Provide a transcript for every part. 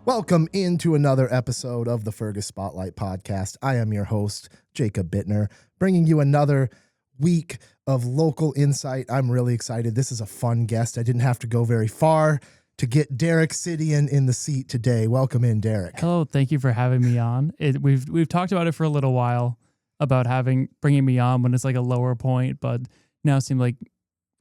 Welcome into another episode of the Fergus Spotlight Podcast. I am your host, Jacob Bittner, bringing you another week of local insight. I'm really excited. This is a fun guest. I didn't have to go very far to get Derek Sidian in the seat today. Welcome in, Derek. Hello, thank you for having me on. We've talked about it for a little while about bringing me on when it's like a lower point, but now it seemed like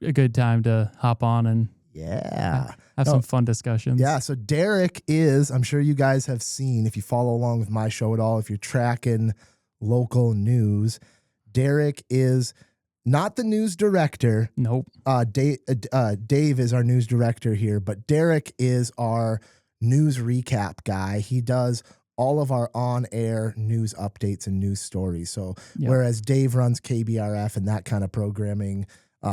a good time to hop on and have some fun discussions. Yeah, so Derek is, I'm sure you guys have seen, if you follow along with my show at all, if you're tracking local news, Derek is not the news director. Nope. Dave is our news director here, but Derek is our news recap guy. He does all of our on-air news updates and news stories. So whereas Dave runs KBRF and that kind of programming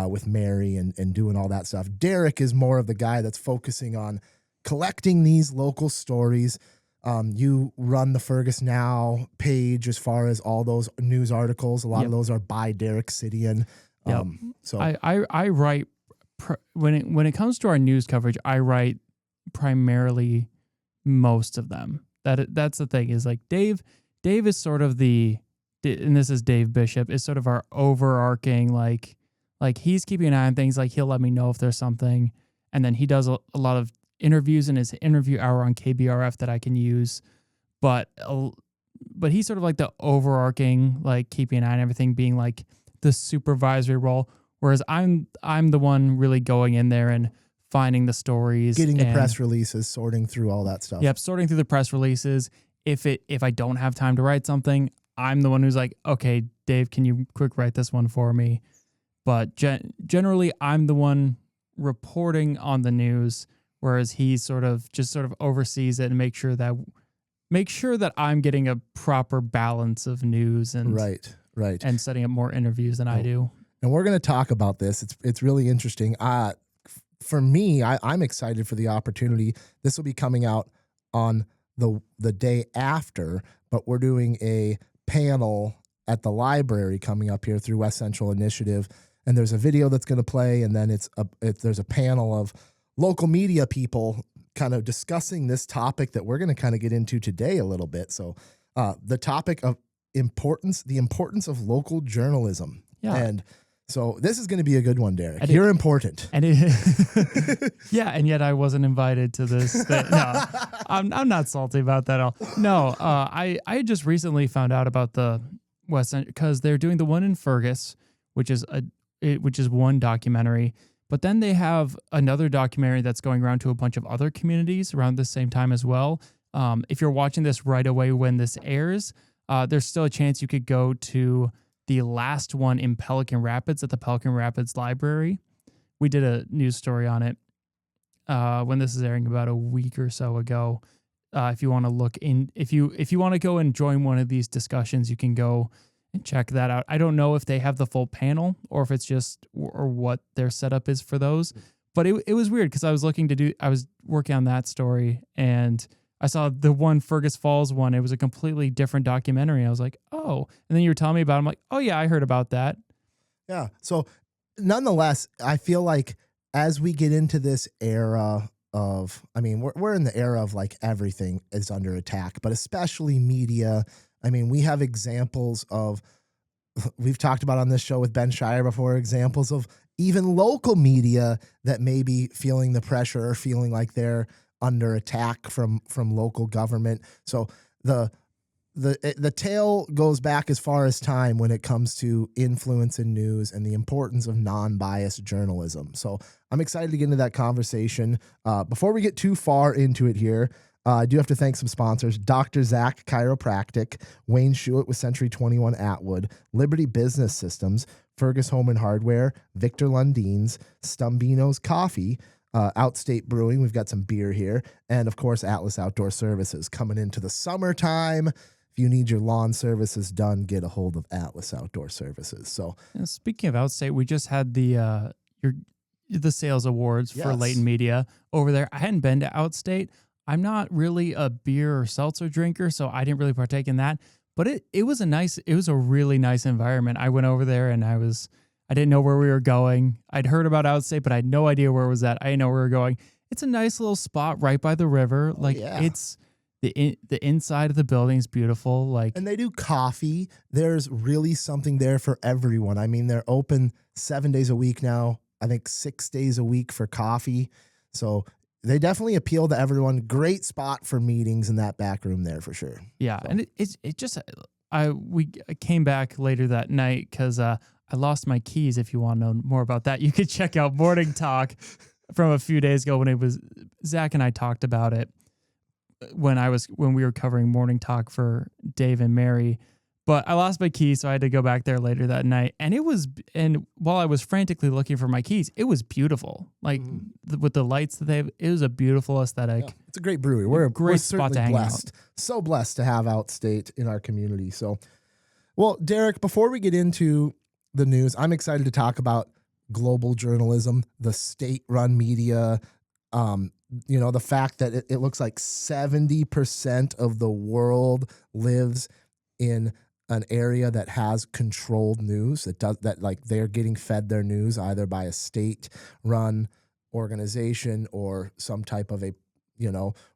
with Mary and doing all that stuff, Derek is more of the guy that's focusing on collecting these local stories. You run the Fergus Now page as far as all those news articles. A lot of those are by Derek Sidian. So I write when it comes to our news coverage, I write primarily most of them. That's the thing, is like Dave is sort of and this is Dave Bishop, is sort of our overarching like he's keeping an eye on things. Like he'll let me know if there's something, and then he does a lot of interviews in his interview hour on KBRF that I can use, but he's sort of like the overarching, like keeping an eye on everything, being like the supervisory role, whereas I'm the one really going in there and finding the stories, getting the press releases, sorting through all that stuff. Yep, sorting through the press releases. If I don't have time to write something, I'm the one who's like, okay, Dave, can you quick write this one for me? But generally, I'm the one reporting on the news, whereas he sort of oversees it and make sure that I'm getting a proper balance of news and right, and setting up more interviews than I do. And we're going to talk about this. It's really interesting. For me, I'm excited for the opportunity. This will be coming out on the day after, but we're doing a panel at the library coming up here through West Central Initiative. And there's a video that's going to play, and then there's a panel of local media people kind of discussing this topic that we're going to kind of get into today a little bit. So the topic of the importance of local journalism. Yeah. And so this is going to be a good one, Derek. And you're important. And and yet I wasn't invited to this. No, I'm not salty about that at all. No, I just recently found out about the West End because they're doing the one in Fergus, which is one documentary. But then they have another documentary that's going around to a bunch of other communities around the same time as well. If you're watching this right away when this airs, there's still a chance you could go to the last one in Pelican Rapids at the Pelican Rapids Library. We did a news story on it when this is airing about a week or so ago. If you want to look in, if you want to go and join one of these discussions, you can go and check that out. I don't know if they have the full panel or if it's just or what their setup is for those, but it was weird because I was working on that story and I saw the one Fergus Falls one. It was a completely different documentary. I was like, oh, and then you were telling me about it. I'm like, oh yeah, I heard about that. Yeah. So nonetheless, I feel like as we get into this era of, I mean, we're in the era of like everything is under attack, but especially media. I mean, we have examples of, we've talked about on this show with Ben Shire before, examples of even local media that may be feeling the pressure or feeling like they're under attack from local government. So the tale goes back as far as time when it comes to influence in news and the importance of non-biased journalism. So I'm excited to get into that conversation. Before we get too far into it here, I do have to thank some sponsors: Dr. Zack Chiropractic, Wayne Schuett with Century 21 Atwood, Liberty Business Systems, Fergus Home and Hardware, Victor Lundeen's, Stumbeano's Coffee, Outstate Brewing. We've got some beer here. And of course, Atlas Outdoor Services. Coming into the summertime, if you need your lawn services done, get a hold of Atlas Outdoor Services. So speaking of Outstate, we just had the sales awards for Leighton Media over there. I hadn't been to Outstate. I'm not really a beer or seltzer drinker, so I didn't really partake in that. But it was a really nice environment. I went over there and I didn't know where we were going. I'd heard about Outstate, but I had no idea where it was at. I didn't know where we were going. it's a nice little spot right by the river. It's the inside of the building is beautiful. And they do coffee. There's really something there for everyone. I mean, they're open 7 days a week now. I think 6 days a week for coffee. So they definitely appeal to everyone. Great spot for meetings in that back room there for sure. Yeah, so. And it just we came back later that night because I lost my keys. If you want to know more about that, you could check out Morning Talk from a few days ago when it was Zach and I talked about it when we were covering Morning Talk for Dave and Mary. But I lost my keys, so I had to go back there later that night. And while I was frantically looking for my keys, it was beautiful. Like with the lights that they have, it was a beautiful aesthetic. Yeah, it's a great brewery. We're great spot to hang blessed. out. So blessed to have Outstate in our community. So, well, Derek, before we get into the news, I'm excited to talk about global journalism, the state-run media. The fact that it looks like 70% of the world lives in an area that has controlled news, that they're getting fed their news either by a state-run organization or some type of a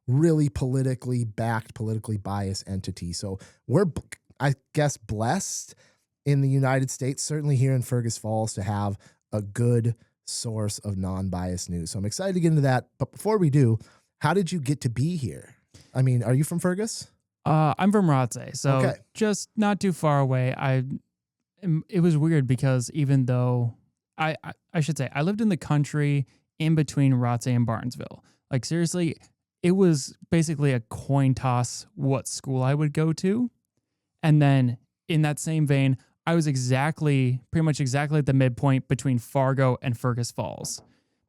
really politically backed, politically biased entity. So we're, I guess, blessed in the United States, certainly here in Fergus Falls, to have a good source of non-biased news. So I'm excited to get into that. But before we do, how did you get to be here? I mean, are you from Fergus? I'm from Rothsay, so just not too far away. It was weird because even though I should say I lived in the country in between Rothsay and Barnesville. Like seriously, it was basically a coin toss what school I would go to. And then in that same vein, I was pretty much exactly at the midpoint between Fargo and Fergus Falls.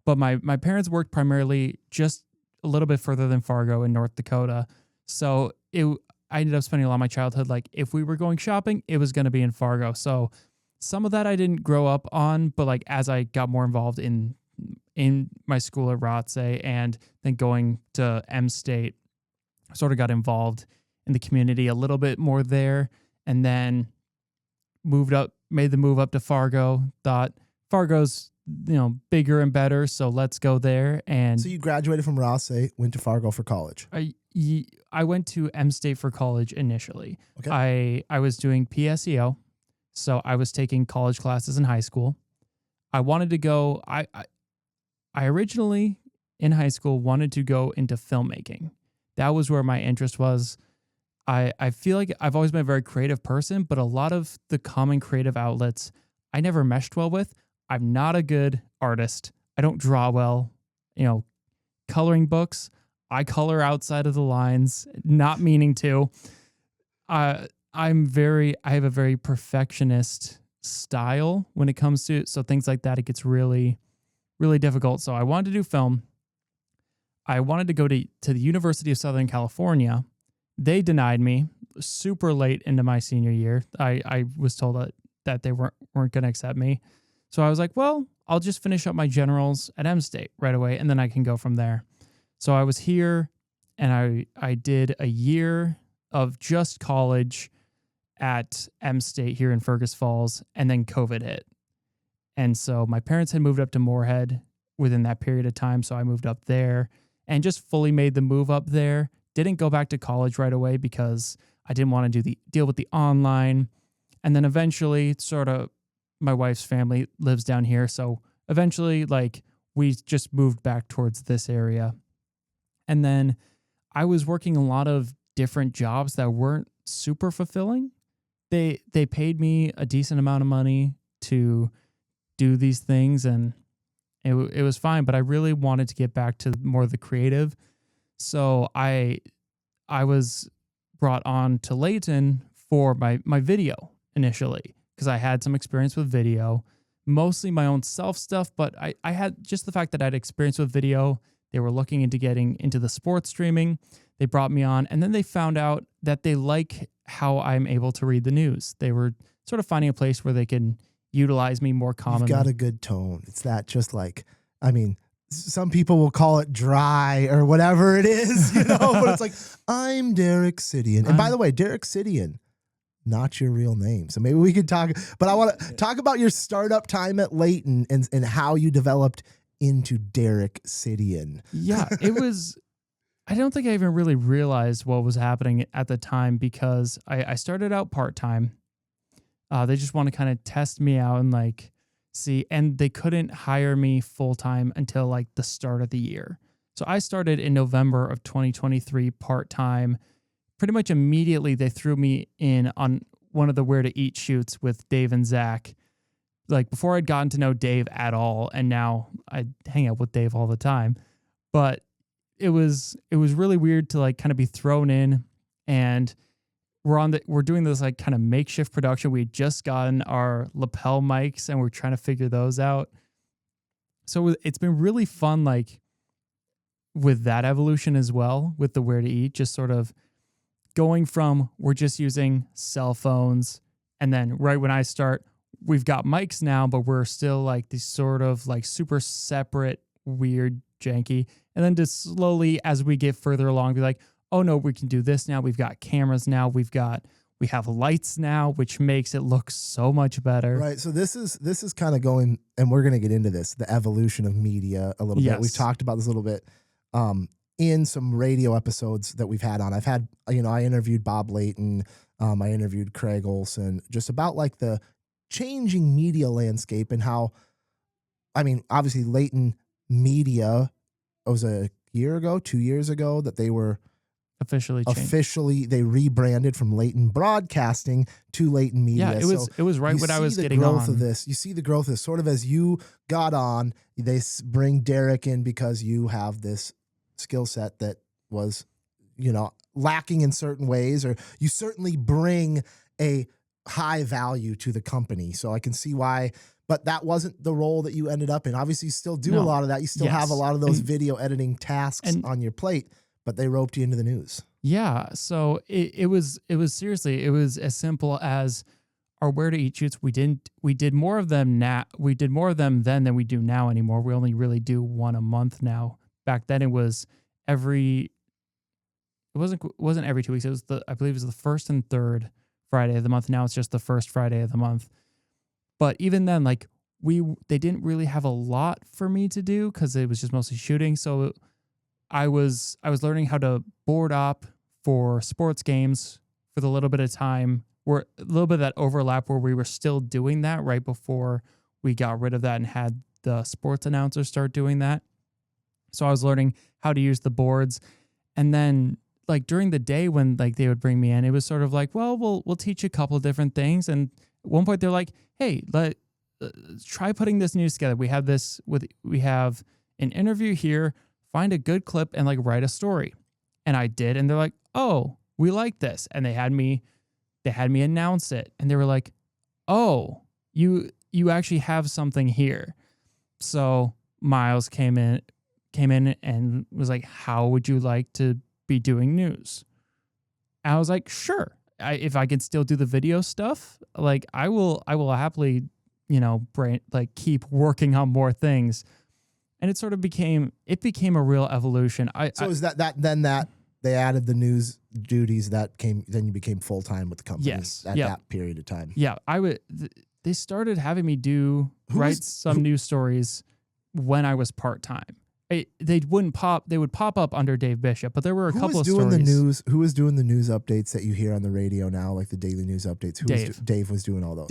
But my parents worked primarily just a little bit further than Fargo in North Dakota. So I ended up spending a lot of my childhood, like if we were going shopping, it was going to be in Fargo. So some of that I didn't grow up on, but like as I got more involved in my school at Rothsay and then going to M State, I sort of got involved in the community a little bit more there, and then made the move up to Fargo, thought Fargo's, bigger and better, so let's go there. And so you graduated from Rothsay, went to Fargo for college. I went to M State for college initially. Okay. I was doing PSEO, so I was taking college classes in high school. I wanted to go, I originally in high school wanted to go into filmmaking. That was where my interest was. I feel like I've always been a very creative person, but a lot of the common creative outlets I never meshed well with. I'm not a good artist. I don't draw well. Coloring books, I color outside of the lines, not meaning to. I have a very perfectionist style when it comes to, so things like that, it gets really, really difficult. So I wanted to do film. I wanted to go to the University of Southern California. They denied me super late into my senior year. I was told that they weren't going to accept me. So I was like, well, I'll just finish up my generals at M State right away, and then I can go from there. So I was here, and I did a year of just college at M State here in Fergus Falls, and then COVID hit. And so my parents had moved up to Moorhead within that period of time, so I moved up there and just fully made the move up there. Didn't go back to college right away because I didn't want to deal with the online. And then eventually, sort of, my wife's family lives down here, so eventually, we just moved back towards this area. And then I was working a lot of different jobs that weren't super fulfilling. They paid me a decent amount of money to do these things, and it was fine, but I really wanted to get back to more of the creative. So I was brought on to Layton for my video initially, because I had some experience with video, mostly my own self stuff, but I had just the fact that I had experience with video. They were looking into getting into the sports streaming. They brought me on, and then they found out that they like how I'm able to read the news. They were sort of finding a place where they can utilize me more commonly. You've got a good tone. It's not just some people will call it dry or whatever it is, but it's like, I'm Derek Sidian. And by the way, Derek Sidian, not your real name. So maybe we could talk, but I want to talk about your startup time at Layton and how you developed into Derek Sidian. Yeah, it was. I don't think I even really realized what was happening at the time because I started out part-time. They just want to kind of test me out and like see, and they couldn't hire me full-time until like the start of the year. So I started in November of 2023 part-time. Pretty much immediately they threw me in on one of the Where to Eat shoots with Dave and Zach. Like before I'd gotten to know Dave at all, and now I hang out with Dave all the time. But it was really weird to like kind of be thrown in, and we're doing this like kind of makeshift production. We had just gotten our lapel mics and we're trying to figure those out. So it's been really fun, like with that evolution as well, with the Where to Eat, just sort of going from we're just using cell phones, and then right when I start, we've got mics now, but we're still like these sort of like super separate, weird, janky. And then just slowly as we get further along, be like, oh no, we can do this now. We've got cameras now. We have lights now, which makes it look so much better. Right. So this is kind of going, and we're going to get into this, the evolution of media a little bit. We've talked about this a little bit in some radio episodes that we've had on. I've had, I interviewed Bob Layton. I interviewed Craig Olson, just about like the changing media landscape and how, obviously Layton Media, it was a year ago, 2 years ago that they were officially they rebranded from Layton Broadcasting to Layton Media. Yeah, it was right when I was getting on. You see the growth of this, sort of as you got on, they bring Derek in because you have this skill set that was, lacking in certain ways, or you certainly bring a high value to the company. So I can see why, but that wasn't the role that you ended up in. Obviously you still do a lot of that. You still have a lot of those video editing tasks on your plate, but they roped you into the news. Yeah. So it was seriously, it was as simple as our Where to Eat shoots. We did more of them then than we do now anymore. We only really do one a month now. Back then it wasn't every 2 weeks. It was I believe it was the first and third Friday of the month. Now it's just the first Friday of the month. But even then, like they didn't really have a lot for me to do because it was just mostly shooting. So I was learning how to board op for sports games for the little bit of time, where a little bit of that overlap where we were still doing that right before we got rid of that and had the sports announcers start doing that. So I was learning how to use the boards. And then like during the day when like they would bring me in, it was sort of like, well, we'll teach you a couple of different things. And at one point they're like, hey, try putting this news together. We have an interview here, find a good clip and like write a story. And I did. And they're like, oh, we like this. And they had me announce it. And they were like, oh, you actually have something here. So Miles came in and was like, how would you like to be doing news? I was like, sure. If I can still do the video stuff, like I will happily, keep working on more things. And it sort of became a real evolution. Is that they added the news duties then you became full-time with the company that period of time. Yeah. They started having me write some news stories when I was part-time. They would pop up under Dave Bishop, but there were a couple of stories. Who was doing the news updates that you hear on the radio now, like the daily news updates? Dave was doing all those.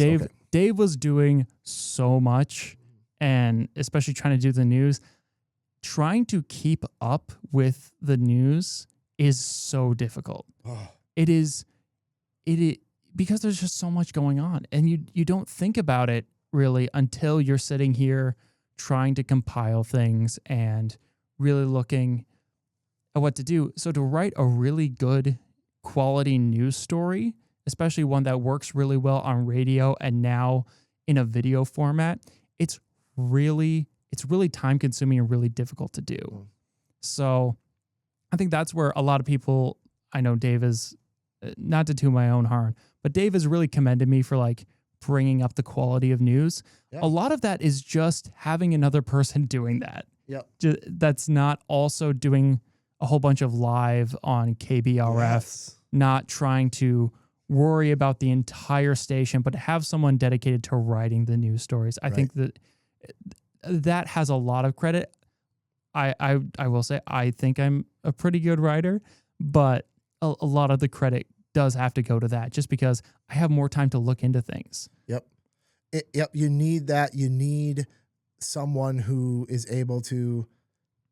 Dave was doing so much, and especially trying to do the news. Trying to keep up with the news is so difficult. Oh. It is because there's just so much going on, and you don't think about it really until you're sitting here trying to compile things and really looking at what to do. So to write a really good quality news story, especially one that works really well on radio and now in a video format, it's really time consuming and really difficult to do. So I think that's where a lot of people, I know Dave is, not to toot my own horn, but Dave has really commended me for like bringing up the quality of news. Yeah. A lot of that is just having another person doing that. Yep. That's not also doing a whole bunch of live on KBRF, not trying to worry about the entire station, but have someone dedicated to writing the news stories. I think that that has a lot of credit. I will say I think I'm a pretty good writer, but a lot of the credit does have to go to that just because I have more time to look into things. Yep. Yep. You need that. You need someone who is able to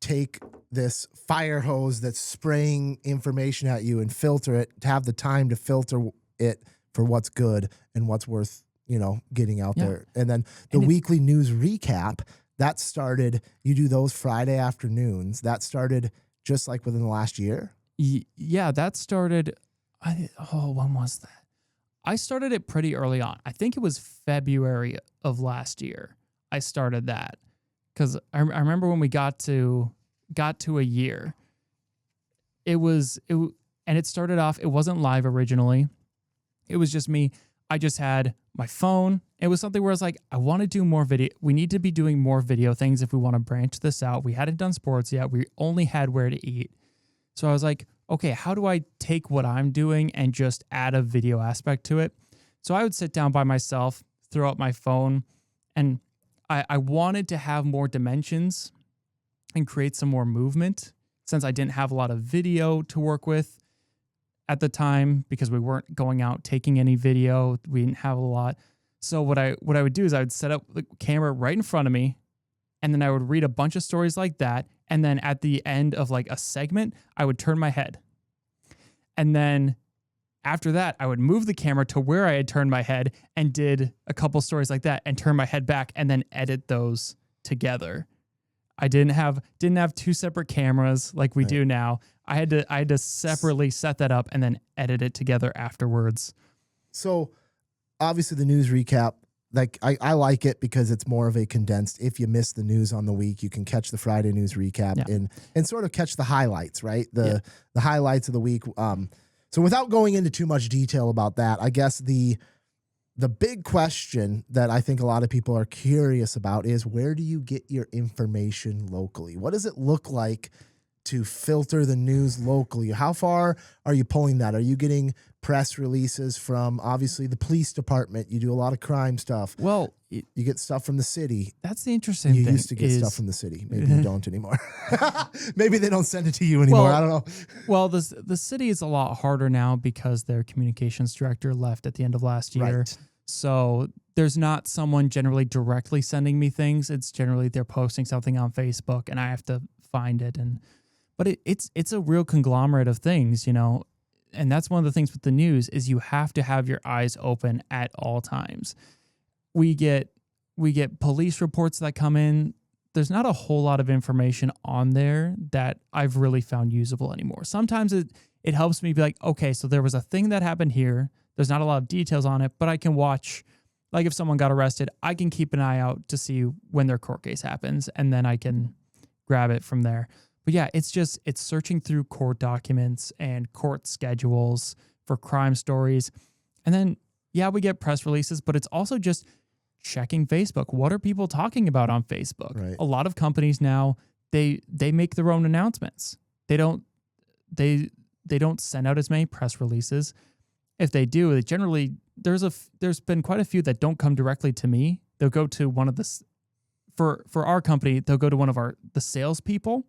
take this fire hose that's spraying information at you and filter it, to have the time to filter it for what's good and what's worth, getting out there. And then the weekly news recap, that started, you do those Friday afternoons. That started just like within the last year. Yeah, that started, when was that? I started it pretty early on. I think it was February of last year. I started that because I remember when we got to a year, and it started off, it wasn't live originally. It was just me. I just had my phone. It was something where I was like, I want to do more video. We need to be doing more video things if we want to branch this out. We hadn't done sports yet. We only had Where to Eat. So I was like, okay, how do I take what I'm doing and just add a video aspect to it? So I would sit down by myself, throw up my phone, and I wanted to have more dimensions and create some more movement since I didn't have a lot of video to work with at the time because we weren't going out taking any video. We didn't have a lot. So what I would do is I would set up the camera right in front of me, and then I would read a bunch of stories like that. And then at the end of like a segment, I would turn my head. And then after that, I would move the camera to where I had turned my head and did a couple stories like that and turn my head back and then edit those together. I didn't have two separate cameras like we do now. I had to separately set that up and then edit it together afterwards. So obviously the news recap, like I like it because it's more of a condensed, if you miss the news on the week, you can catch the Friday news recap and sort of catch the highlights, right? The highlights of the week. So without going into too much detail about that, I guess the big question that I think a lot of people are curious about is, where do you get your information locally? What does it look like to filter the news locally? How far are you pulling that? Are you getting press releases from, obviously, the police department? You do a lot of crime stuff. Well, you get stuff from the city. That's the interesting thing. You used to get stuff from the city. Maybe you don't anymore. Maybe they don't send it to you anymore. I don't know. Well, the city is a lot harder now because their communications director left at the end of last year. Right. So there's not someone generally directly sending me things. It's generally they're posting something on Facebook and I have to find it. But it's a real conglomerate of things, and that's one of the things with the news is you have to have your eyes open at all times. We get police reports that come in. There's not a whole lot of information on there that I've really found usable anymore. Sometimes it helps me be like, okay, so there was a thing that happened here. There's not a lot of details on it, but I can watch, like if someone got arrested, I can keep an eye out to see when their court case happens, and then I can grab it from there. But yeah, it's searching through court documents and court schedules for crime stories. And then, yeah, we get press releases, but it's also just checking Facebook. What are people talking about on Facebook? Right. A lot of companies now, they make their own announcements. They don't send out as many press releases. If they do, they generally, there's been quite a few that don't come directly to me. They'll go to one of the, for our company, they'll go to one of the salespeople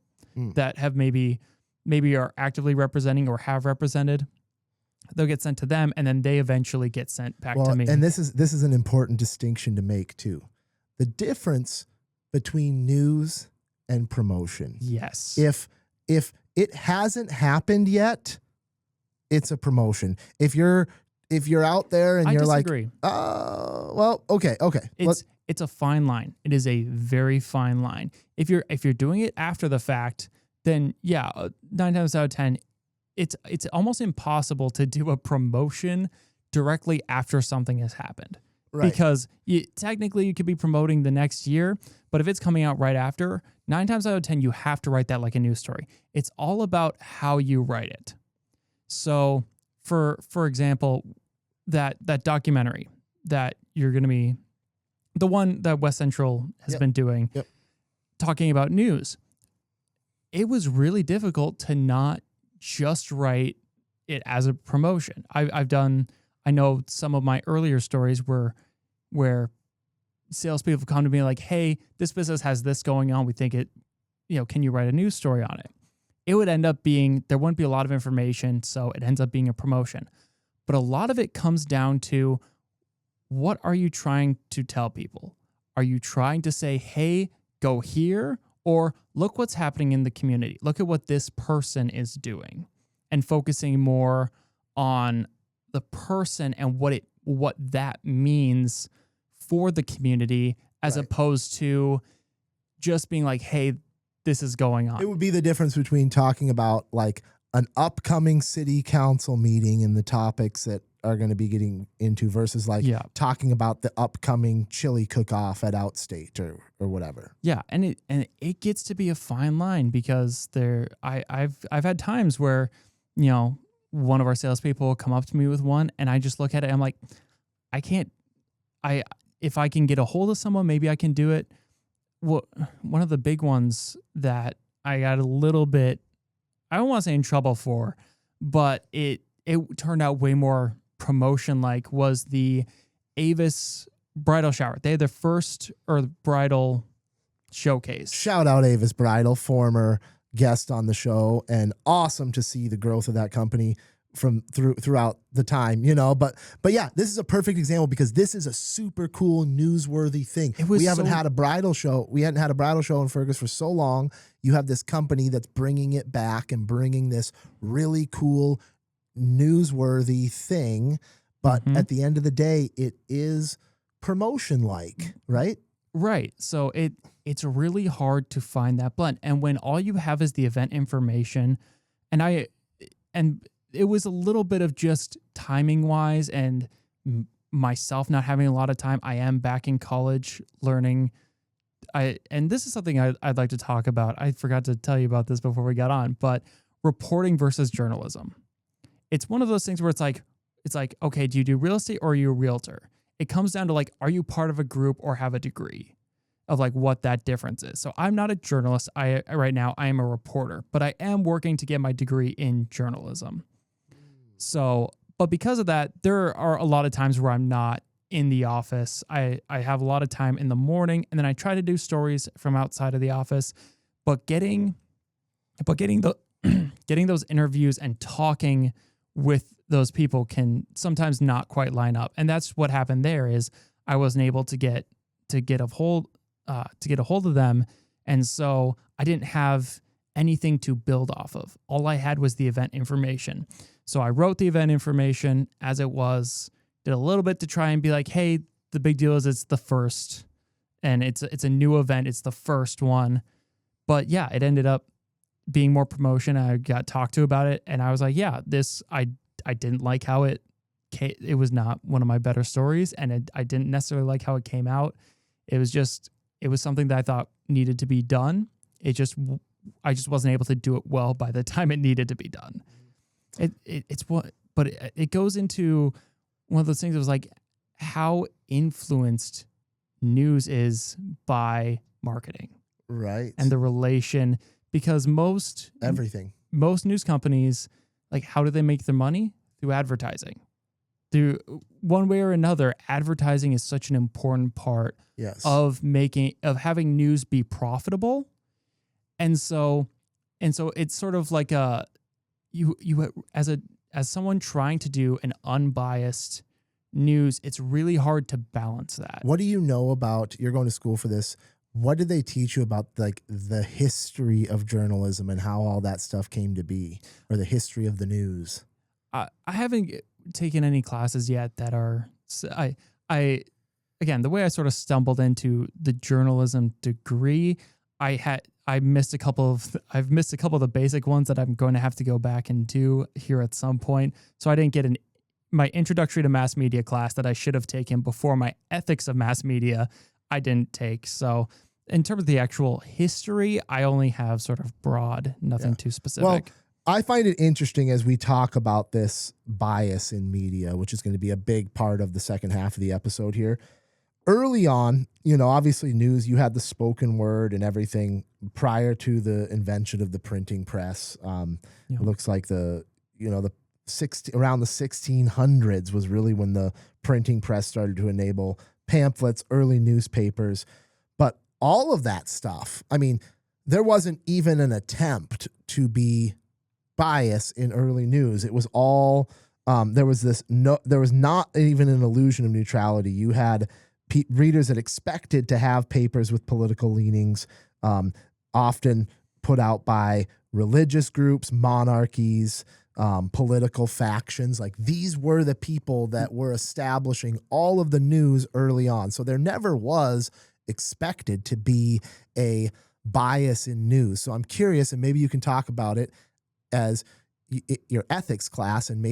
that have maybe are actively representing or have represented. They'll get sent to them, and then they eventually get sent back to me. And this is an important distinction to make too. The difference between news and promotion. Yes. If it hasn't happened yet, it's a promotion. If you're out there and you're disagree. Well, okay. It's a fine line. It is a very fine line. If you're doing it after the fact, then yeah, 9 times out of 10, it's almost impossible to do a promotion directly after something has happened. Right. Because technically you could be promoting the next year, but if it's coming out right after, 9 times out of 10, you have to write that like a news story. It's all about how you write it. So for example, that documentary that you're going to be, the one that West Central has been doing, talking about news, it was really difficult to not just write it as a promotion. I know some of my earlier stories were where salespeople come to me like, hey, this business has this going on. We think it, can you write a news story on it? It would end up being, there wouldn't be a lot of information, so it ends up being a promotion. But a lot of it comes down to, what are you trying to tell people? Are you trying to say, hey, go here? Or look what's happening in the community. Look at what this person is doing, and focusing more on the person and what that means for the community, as opposed to just being like, hey, this is going on. It would be the difference between talking about like an upcoming city council meeting and the topics that are going to be getting into versus like talking about the upcoming chili cook-off at Outstate or whatever. Yeah, and it gets to be a fine line, because I've had times where, one of our salespeople will come up to me with one, and I just look at it, I'm like, if I can get a hold of someone, maybe I can do it. Well, one of the big ones that I got a little bit, I don't want to say in trouble for, but it turned out way more promotion-like, was the Avis bridal shower. They had their first bridal showcase. Shout out Avis Bridal, former guest on the show, and awesome to see the growth of that company throughout the time, but yeah, this is a perfect example, because this is a super cool newsworthy thing. We hadn't had a bridal show in Fergus for so long. You have this company that's bringing it back and bringing this really cool newsworthy thing, but at the end of the day, it is promotion like, right? Right. So it's really hard to find that blend. And when all you have is the event information, and it was a little bit of just timing wise, and myself not having a lot of time. I am back in college learning. And this is something I'd like to talk about. I forgot to tell you about this before we got on, but reporting versus journalism. It's one of those things where it's like, okay, do you do real estate or are you a realtor? It comes down to like, are you part of a group or have a degree, of like what that difference is. So I'm not a journalist. Right now I am a reporter, but I am working to get my degree in journalism. So, but because of that, there are a lot of times where I'm not in the office. I have a lot of time in the morning, and then I try to do stories from outside of the office, but getting those interviews and talking with those people can sometimes not quite line up. And that's what happened there, is I wasn't able to get a hold of them. And so I didn't have anything to build off of. All I had was the event information. So I wrote the event information as it was, did a little bit to try and be like, hey, the big deal is it's the first, and it's a new event. It's the first one. But yeah, it ended up being more promotion. I got talked to about it, and I was like, yeah, I didn't like how it was not one of my better stories, and I didn't necessarily like how it came out. It was something that I thought needed to be done. I just wasn't able to do it well by the time it needed to be done. It goes into one of those things that was like how influenced news is by marketing. Right. And the relation, because most news companies, like, how do they make their money? Through advertising. Through one way or another, advertising is such an important part of having news be profitable. And so it's sort of like as someone trying to do an unbiased news, it's really hard to balance that. What do you know about, you're going to school for this, what did they teach you about like the history of journalism and how all that stuff came to be, or the history of the news? I haven't taken any classes yet that are, again, the way I sort of stumbled into the journalism degree, I've missed a couple of the basic ones that I'm going to have to go back and do here at some point. So I didn't get my introductory to mass media class that I should have taken before my ethics of mass media, I didn't take. So in terms of the actual history, I only have sort of broad, nothing too specific. Well, I find it interesting as we talk about this bias in media, which is going to be a big part of the second half of the episode here. Early on, obviously news, you had the spoken word and everything prior to the invention of the printing press. It looks like around the 1600s was really when the printing press started to enable pamphlets, early newspapers, but all of that stuff, I mean, there wasn't even an attempt to be biased in early news. It was all, there was not even an illusion of neutrality. You had readers that expected to have papers with political leanings, often put out by religious groups, monarchies, political factions. Like, these were the people that were establishing all of the news early on. So there never was expected to be a bias in news. So I'm curious, and maybe you can talk about it as your ethics class, and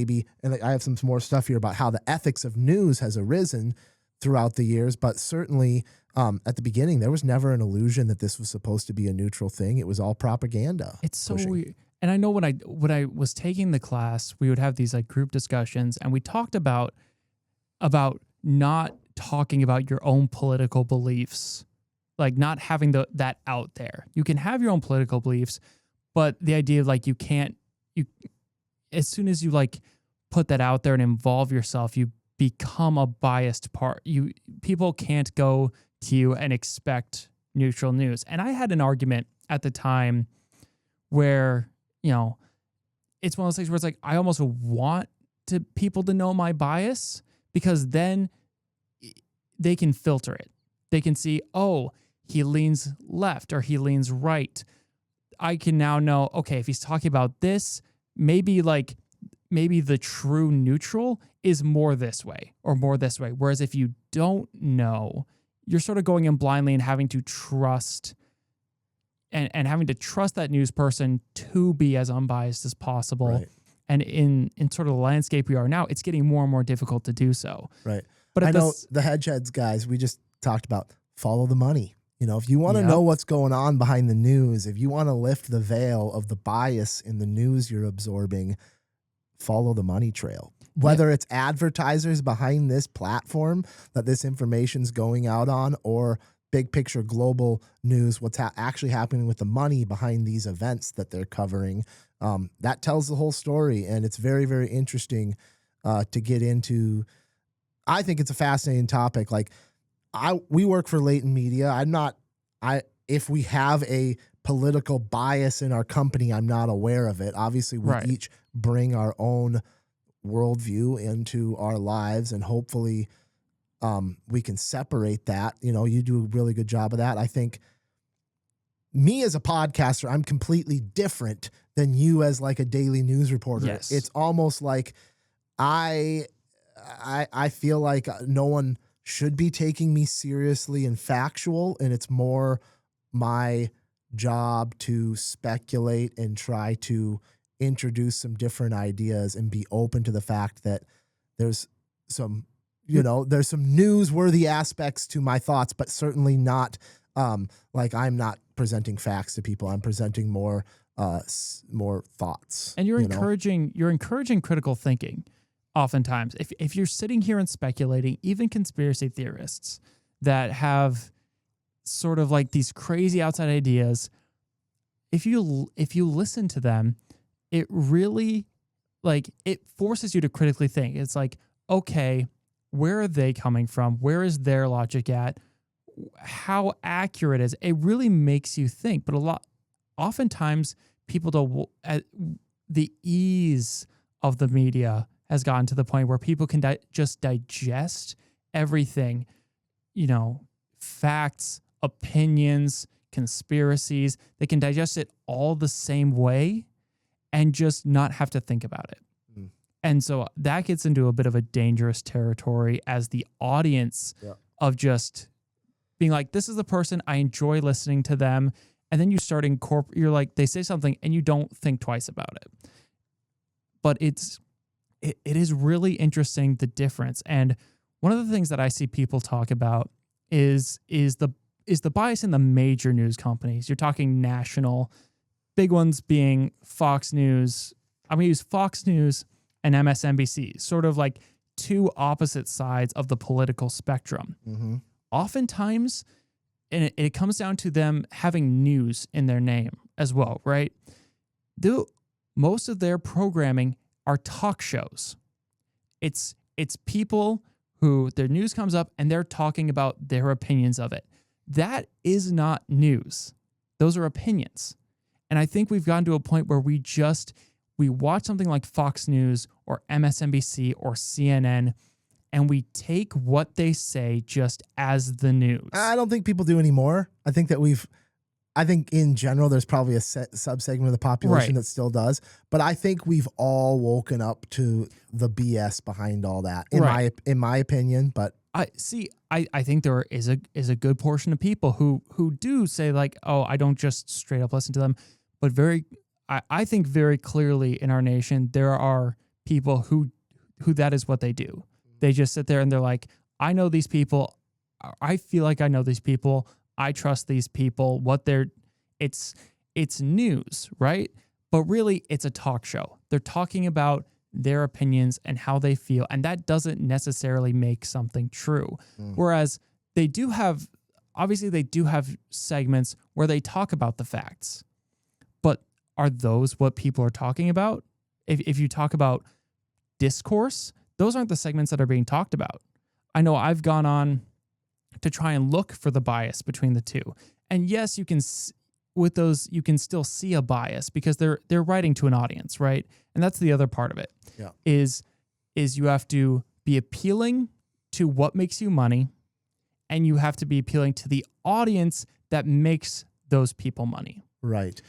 I have some more stuff here about how the ethics of news has arisen throughout the years, but certainly at the beginning, there was never an illusion that this was supposed to be a neutral thing. It was all propaganda. It's so weird. And I know when I was taking the class, we would have these like group discussions, and we talked about not talking about your own political beliefs, like not having that out there. You can have your own political beliefs, but the idea of like you as soon as you like put that out there and involve yourself, you become a biased part. People can't go to you and expect neutral news. And I had an argument at the time where, it's one of those things where it's like, I almost want people to know my bias, because then they can filter it. They can see, oh, he leans left or he leans right. I can now know, okay, if he's talking about this, maybe the true neutral is more this way or more this way. Whereas if you don't know, you're sort of going in blindly and having to trust and having to trust that news person to be as unbiased as possible. Right. And in sort of the landscape we are now, it's getting more and more difficult to do so. Right. But I know the Hedgeheads guys, we just talked about follow the money. If you want to know what's going on behind the news, if you want to lift the veil of the bias in the news you're absorbing, follow the money trail. Whether it's advertisers behind this platform that this information's going out on, or big picture global news, what's actually happening with the money behind these events that they're covering, that tells the whole story. And it's very, very interesting to get into. I think it's a fascinating topic. Like, we work for Leighton Media. If we have a political bias in our company, I'm not aware of it. Obviously, we each bring our own worldview into our lives, and hopefully we can separate that. You do a really good job of that. I think me as a podcaster, I'm completely different than you as like a daily news reporter. Yes. It's almost like I feel like no one should be taking me seriously and factual, and it's more my job to speculate and try to introduce some different ideas and be open to the fact that there's some, there's some newsworthy aspects to my thoughts, but certainly not like I'm not presenting facts to people. I'm presenting more thoughts. And you're encouraging critical thinking. Oftentimes, if you're sitting here and speculating, even conspiracy theorists that have sort of like these crazy outside ideas, if you listen to them, it really it forces you to critically think. It's like, okay, where are they coming from? Where is their logic at? How accurate is it? It really makes you think. But oftentimes people don't. The ease of the media has gotten to the point where people can just digest everything, facts, opinions, conspiracies. They can digest it all the same way and just not have to think about it. Mm. And so that gets into a bit of a dangerous territory as the audience of just being like, this is the person, I enjoy listening to them. And then you start you're like, they say something and you don't think twice about it. But it is really interesting, the difference. And one of the things that I see people talk about is the bias in the major news companies. You're talking national, big ones being Fox News. I'm going to use Fox News and MSNBC, sort of like two opposite sides of the political spectrum. Mm-hmm. Oftentimes, and it comes down to them having news in their name as well, right? Most of their programming are talk shows. It's people who their news comes up and they're talking about their opinions of it. That is not news. Those are opinions. And I think we've gotten to a point where we watch something like Fox News or MSNBC or CNN, and we take what they say just as the news. I don't think people do anymore. I think in general, there's probably a subsegment of the population that still does. But I think we've all woken up to the BS behind all that, in my opinion. But I think there is a good portion of people who do say like, oh, I don't just straight up listen to them. But I think very clearly in our nation, there are people who that is what they do. They just sit there and they're like, I know these people. I feel like I know these people. I trust these people. It's news, right? But really, it's a talk show. They're talking about their opinions and how they feel, and that doesn't necessarily make something true. Whereas they do have segments where they talk about the facts. But are those what people are talking about? If you talk about discourse, those aren't the segments that are being talked about. I know I've gone on to try and look for the bias between the two. And yes, you can still see a bias because they're writing to an audience, right? And that's the other part of it. Yeah. Is you have to be appealing to what makes you money, and you have to be appealing to the audience that makes those people money. Right.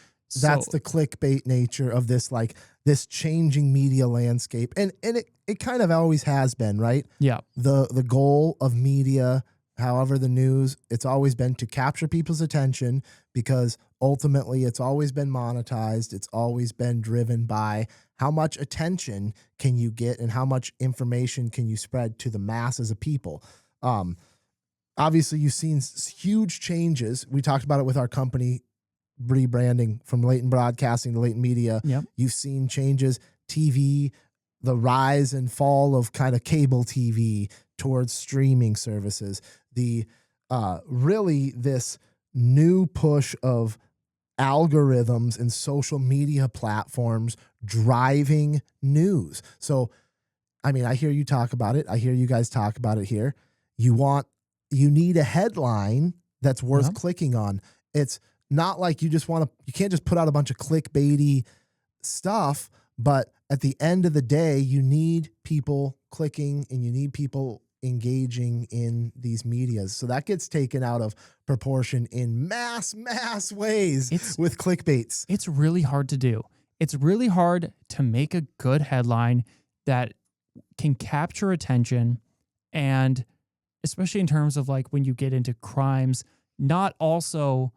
That's the clickbait nature of this changing media landscape. And it kind of always has been, right? Yeah. The goal of media, however the news, it's always been to capture people's attention, because ultimately it's always been monetized. It's always been driven by how much attention can you get and how much information can you spread to the masses of people. Obviously, you've seen huge changes. We talked about it with our company rebranding from Latent Broadcasting to Latent Media. Yep. You've seen changes, TV, the rise and fall of kind of cable TV towards streaming services, really this new push of algorithms and social media platforms driving news. So, I mean, I hear you talk about it. I hear you guys talk about it here. You need a headline that's worth clicking on. It's not like you can't just put out a bunch of clickbaity stuff, but at the end of the day, you need people clicking and you need people engaging in these medias. So that gets taken out of proportion in mass ways with clickbaits. It's really hard to do. It's really hard to make a good headline that can capture attention, and especially in terms of like when you get into crimes, not also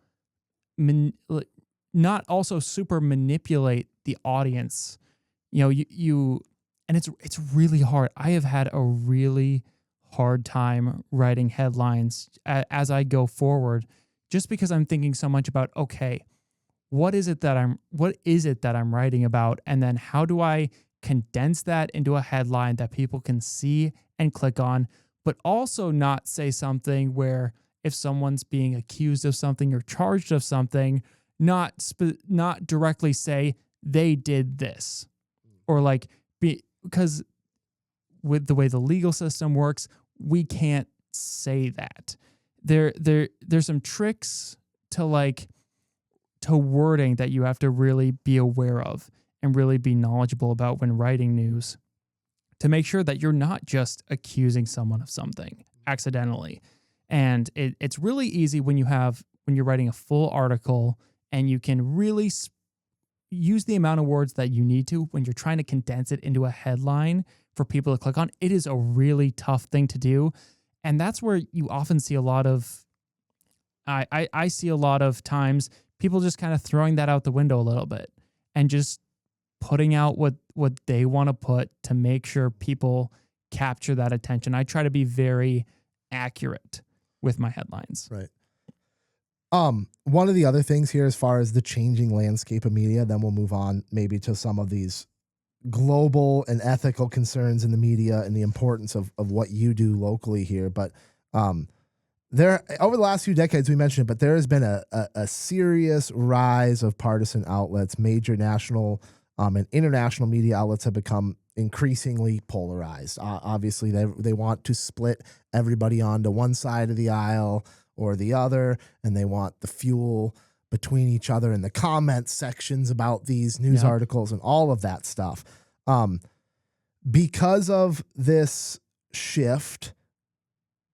super manipulate the audience. And it's really hard. I have had a really hard time writing headlines as I go forward, just because I'm thinking so much about, okay, what is it that I'm writing about? And then how do I condense that into a headline that people can see and click on, but also not say something where if someone's being accused of something or charged of something, not directly say they did this, or like because with the way the legal system works, we can't say that. There's some tricks to wording that you have to really be aware of and really be knowledgeable about when writing news, to make sure that you're not just accusing someone of something accidentally. And it's really easy when you're writing a full article and you can really use the amount of words that you need to when you're trying to condense it into a headline for people to click on. It is a really tough thing to do. And that's where you often see a lot of, I see a lot of times people just kind of throwing that out the window a little bit and just putting out what they want to put to make sure people capture that attention. I try to be very accurate with my headlines. Right. One of the other things here, as far as the changing landscape of media, then we'll move on maybe to some of these global and ethical concerns in the media and the importance of what you do locally here. But there, over the last few decades, we mentioned it, but there has been a serious rise of partisan outlets. Major national and international media outlets have become increasingly polarized. Obviously, they want to split everybody onto one side of the aisle or the other, and they want the fuel between each other in the comment sections about these news articles and all of that stuff. Because of this shift,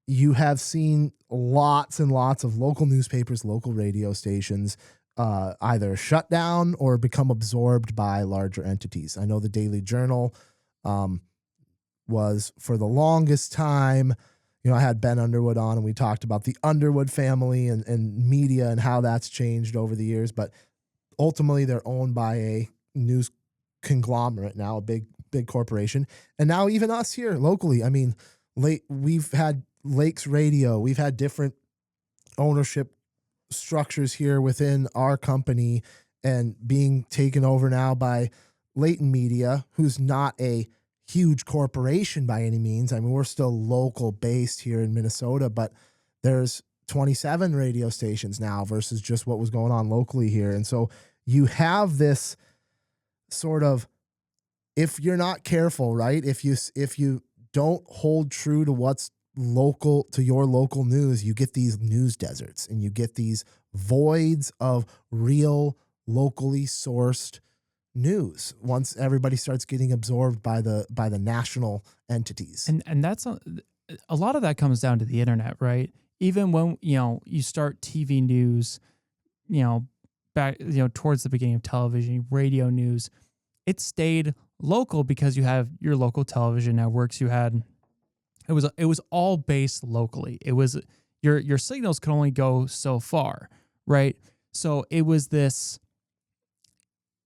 you have seen lots and lots of local newspapers, local radio stations either shut down or become absorbed by larger entities. I know the Daily Journal was, for the longest time, I had Ben Underwood on and we talked about the Underwood family and media and how that's changed over the years. But ultimately, they're owned by a news conglomerate now, a big corporation. And now even us here locally, I mean, we've had Lakes Radio, we've had different ownership structures here within our company and being taken over now by Leighton Media, who's not a huge corporation by any means. I mean, we're still local based here in Minnesota, but there's 27 radio stations now versus just what was going on locally here. And so you have this sort of, if you're not careful, right? If you don't hold true to what's local, to your local news, you get these news deserts and you get these voids of real locally sourced news once everybody starts getting absorbed by the national entities. And that's a lot of that comes down to the internet, right? Even when you start TV news, back towards the beginning of television, radio news, it stayed local because you have your local television networks. You had it was all based locally. It was your signals could only go so far, right? So it was this.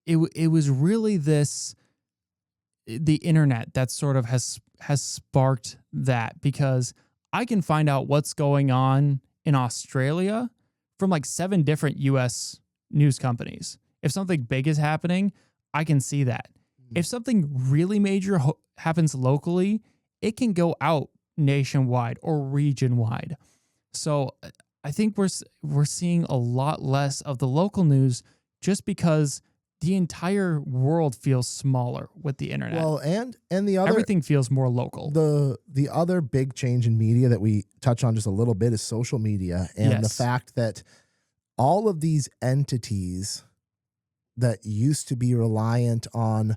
It was really this, the internet that sort of has sparked that, because I can find out what's going on in Australia from like 7 different US news companies. If something big is happening, I can see that. If something really major happens locally, it can go out nationwide or region wide. So I think we're seeing a lot less of the local news just because the entire world feels smaller with the internet. Well, and the other, everything feels more local. The other big change in media that we touch on just a little bit is social media, and the fact that all of these entities that used to be reliant on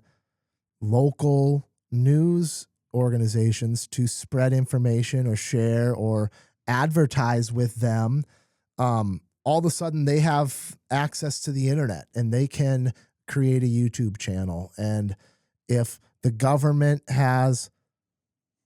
local news organizations to spread information or share or advertise with them, all of a sudden they have access to the internet and they can create a YouTube channel. And if the government has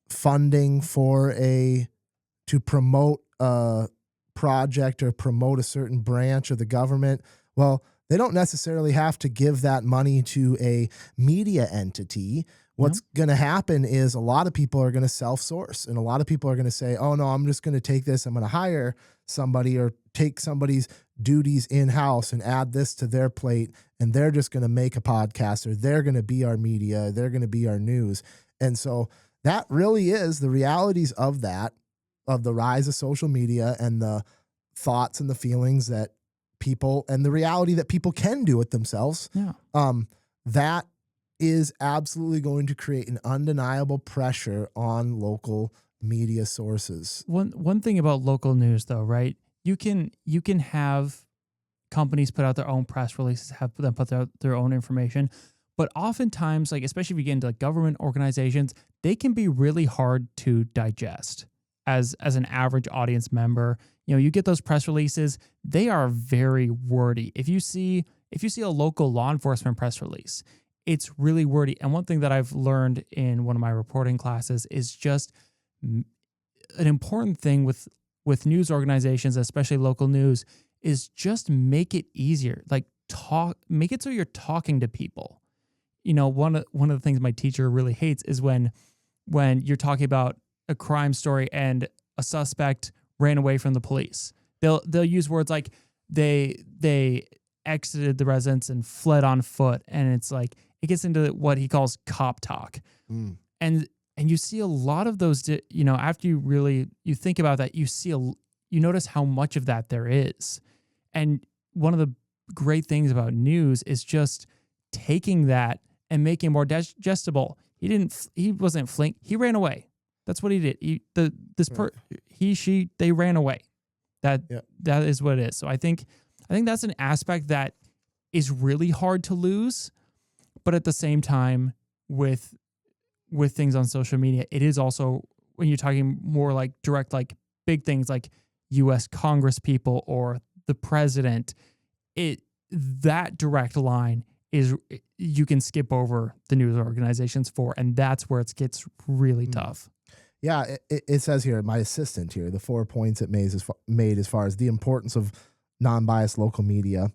funding to promote a project or promote a certain branch of the government, well, they don't necessarily have to give that money to a media entity. What's going to happen is a lot of people are going to self-source, and a lot of people are going to say, oh no, I'm just going to take this. I'm going to hire somebody or take somebody's duties in-house and add this to their plate. And they're just going to make a podcast, or they're going to be our media. They're going to be our news. And so that really is the realities of that, of the rise of social media and the thoughts and the feelings that people, and the reality that people can do it themselves. Yeah. That is absolutely going to create an undeniable pressure on local media sources. One thing about local news, though, right? You can have companies put out their own press releases, have them put out their own information, but oftentimes, like especially if you get into like government organizations, they can be really hard to digest as an average audience member. You get those press releases; they are very wordy. If you see a local law enforcement press release, it's really wordy. And one thing that I've learned in one of my reporting classes is just an important thing with news organizations, especially local news, is just make it easier. Like make it so you're talking to people. One of the things my teacher really hates is when you're talking about a crime story and a suspect ran away from the police. They'll use words like they exited the residence and fled on foot, and it's like it gets into what he calls cop talk. And you see a lot of those, after you think about that, you notice how much of that there is. And one of the great things about news is just taking that and making it more digestible. He wasn't flank. He ran away. That's what he did. They ran away. That is what it is. So I think that's an aspect that is really hard to lose, but at the same time with things on social media, it is also, when you're talking more like direct, like big things like US Congress people or the president, that direct line is, you can skip over the news organizations for, and that's where it gets really tough. Yeah, it says here, my assistant here, the 4 points it made as far as the importance of non-biased local media.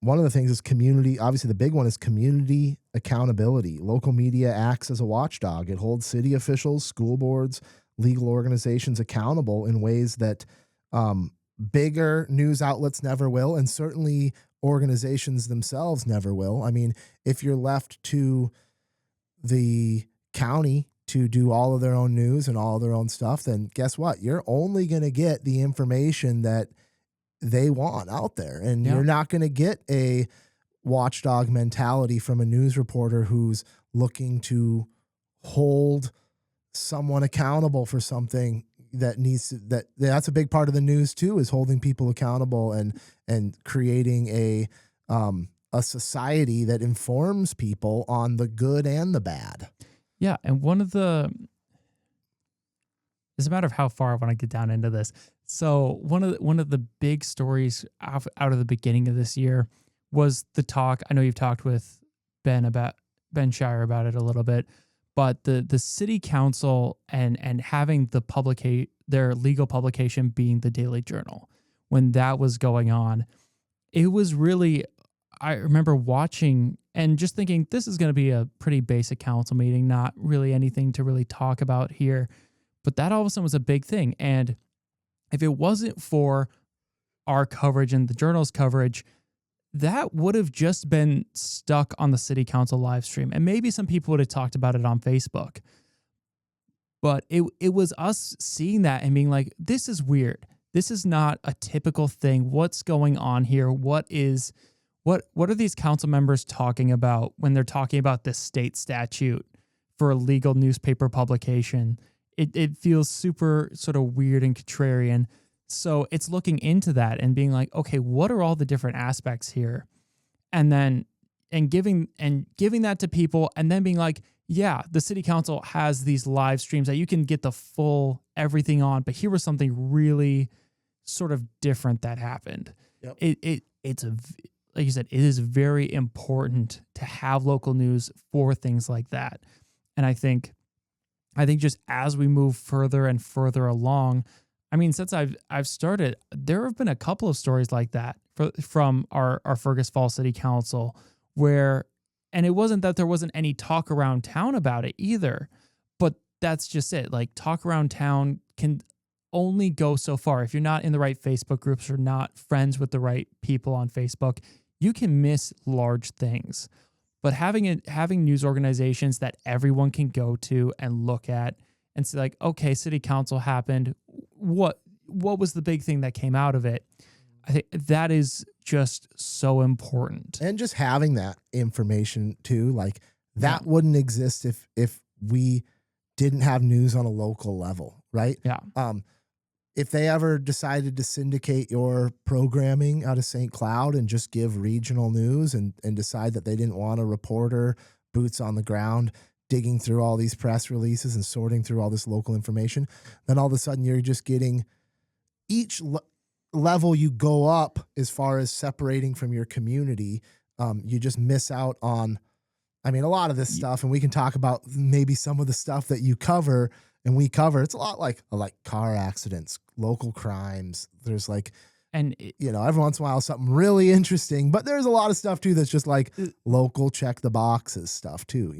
One of the things is community. Obviously, the big one is community accountability. Local media acts as a watchdog. It holds city officials, school boards, legal organizations accountable in ways that bigger news outlets never will, and certainly organizations themselves never will. I mean, if you're left to the county to do all of their own news and all of their own stuff, then guess what? You're only going to get the information that they want out there. And you're not going to get a watchdog mentality from a news reporter who's looking to hold someone accountable for something that needs to, that's a big part of the news too, is holding people accountable and creating a society that informs people on the good and the bad. Yeah, and it's a matter of how far I want to get down into this. So one of the big stories out of the beginning of this year was the talk. I know you've talked with Ben Shire about it a little bit, but the city council and having their legal publication being the Daily Journal, when that was going on, it was really, I remember watching and just thinking, this is going to be a pretty basic council meeting, not really anything to really talk about here. But that all of a sudden was a big thing. And if it wasn't for our coverage and the Journal's coverage, that would have just been stuck on the city council live stream. And maybe some people would have talked about it on Facebook. But it was us seeing that and being like, this is weird. This is not a typical thing. What's going on here? What are these council members talking about when they're talking about this state statute for a legal newspaper publication? It feels super sort of weird and contrarian. So it's looking into that and being like, okay, what are all the different aspects here? And then giving that to people, and then being like, yeah, the city council has these live streams that you can get the full everything on, but here was something really sort of different that happened. Yep. It's like you said, it is very important to have local news for things like that. And I think just as we move further and further along, I mean, since I've started, there have been a couple of stories like that from our Fergus Falls City Council where, and it wasn't that there wasn't any talk around town about it either, but that's just it. Like, talk around town can only go so far. If you're not in the right Facebook groups or not friends with the right people on Facebook, you can miss large things. But having news organizations that everyone can go to and look at and say, like, okay, city council happened. What was the big thing that came out of it? I think that is just so important. And just having that information too, like that wouldn't exist if we didn't have news on a local level, right? Yeah. If they ever decided to syndicate your programming out of St. Cloud and just give regional news and decide that they didn't want a reporter, boots on the ground, digging through all these press releases and sorting through all this local information, then all of a sudden you're just getting each level you go up as far as separating from your community. You just miss out on, I mean, a lot of this stuff, and we can talk about maybe some of the stuff that you cover and we cover. It's a lot like car accidents, local crimes. There's like, and every once in a while something really interesting, but there's a lot of stuff too that's just like local check the boxes stuff too.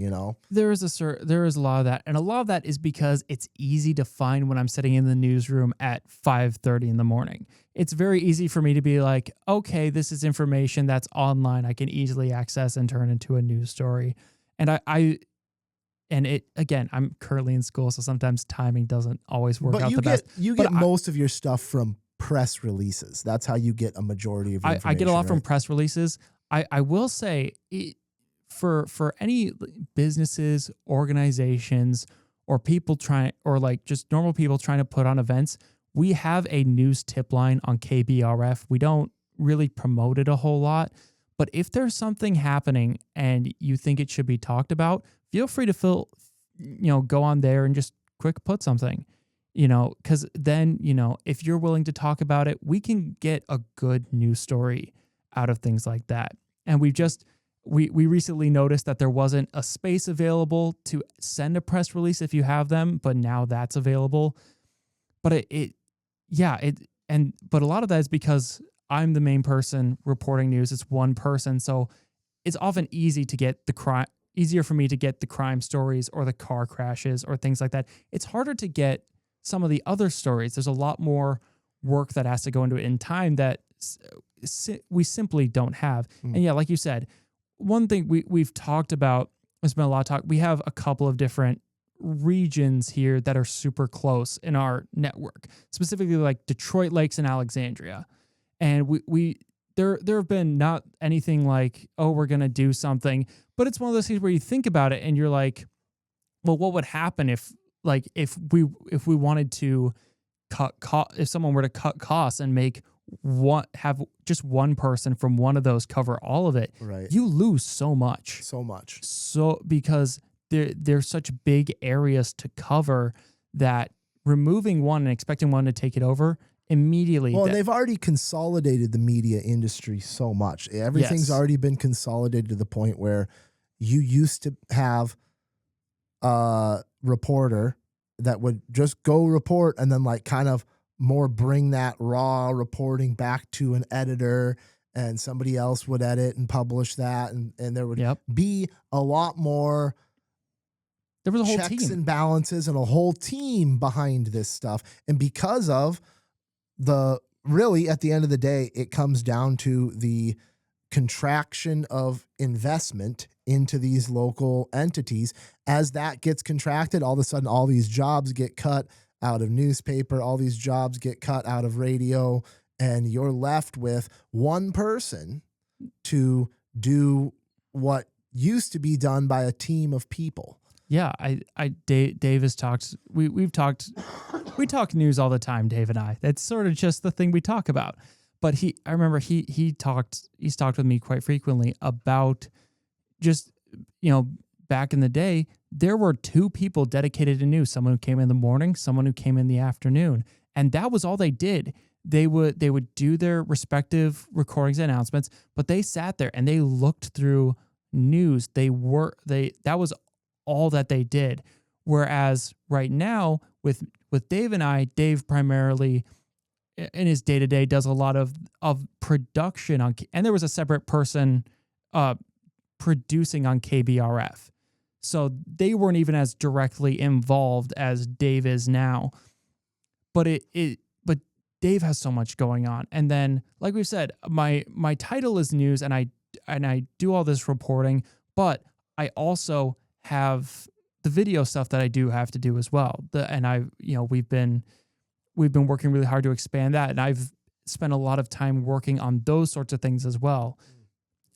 There is a lot of that, and a lot of that is because it's easy to find when I'm sitting in the newsroom at 5:30 in the morning. It's very easy for me to be like, okay, this is information that's online. I can easily access and turn into a news story. And again, I'm currently in school, so sometimes timing doesn't always work out the best. You get most of your stuff from press releases. That's how you get a majority of your information. I get a lot from press releases. I will say, for any businesses, organizations, or people trying, or like just normal people trying to put on events, we have a news tip line on KBRF. We don't really promote it a whole lot, but if there's something happening and you think it should be talked about, feel free to go on there and just quick put something, because then, if you're willing to talk about it, we can get a good news story out of things like that. And we recently noticed that there wasn't a space available to send a press release if you have them, but now that's available. But but a lot of that is because I'm the main person reporting news. It's one person. So it's often easier for me to get the crime stories or the car crashes or things like that. It's harder to get some of the other stories. There's a lot more work that has to go into it in time that we simply don't have. And yeah, like you said, one thing we've talked about, there's been a lot of talk. We have a couple of different regions here that are super close in our network, specifically like Detroit Lakes and Alexandria. And there have been not anything like, oh, we're going to do something, but it's one of those things where you think about it and you're like, well, what would happen if we wanted to if someone were to cut costs and have just one person from one of those cover all of it, right? You lose so much. So because there's such big areas to cover that removing one and expecting one to take it over immediately. Well, they've already consolidated the media industry so much. Everything's already been consolidated to the point where you used to have a reporter that would just go report and then like kind of more bring that raw reporting back to an editor, and somebody else would edit and publish that. And there would be a lot more. There was a whole checks team and balances and a whole team behind this stuff. And because of really at the end of the day, it comes down to the contraction of investment into these local entities. As that gets contracted, all of a sudden, all these jobs get cut out of newspaper, all these jobs get cut out of radio, and you're left with one person to do what used to be done by a team of people. Yeah, Dave has talked. We talk news all the time, Dave and I. That's sort of just the thing we talk about. But I remember he's talked with me quite frequently about just, back in the day, there were two people dedicated to news, someone who came in the morning, someone who came in the afternoon. And that was all they did. They would do their respective recordings and announcements, but they sat there and they looked through news. That was all that they did. Whereas right now with Dave and I, Dave primarily in his day-to-day does a lot of production and there was a separate person producing on KBRF. So they weren't even as directly involved as Dave is now. But but Dave has so much going on. And then, like we've said, my title is news and I do all this reporting, but I also have the video stuff that I do have to do as well. We've been working really hard to expand that, and I've spent a lot of time working on those sorts of things as well.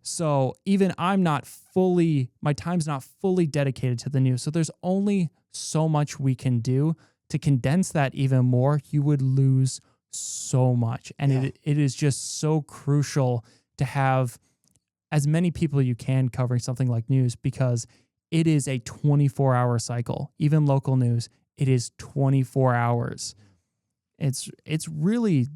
So even my time's not fully dedicated to the news. So there's only so much we can do. To condense that even more, you would lose so much. And it is just so crucial to have as many people you can covering something like news, because it is a 24-hour cycle. Even local news, it is 24 hours. It's really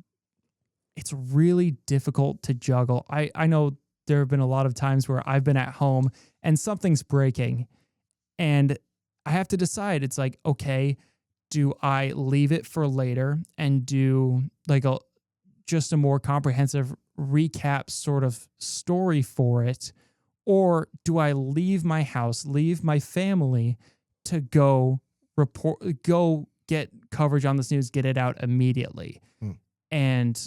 difficult to juggle. I know there have been a lot of times where I've been at home and something's breaking and I have to decide. It's like, okay, do I leave it for later and do like just a more comprehensive recap sort of story for it? Or do I leave my house, leave my family to go get coverage on this news, get it out immediately? And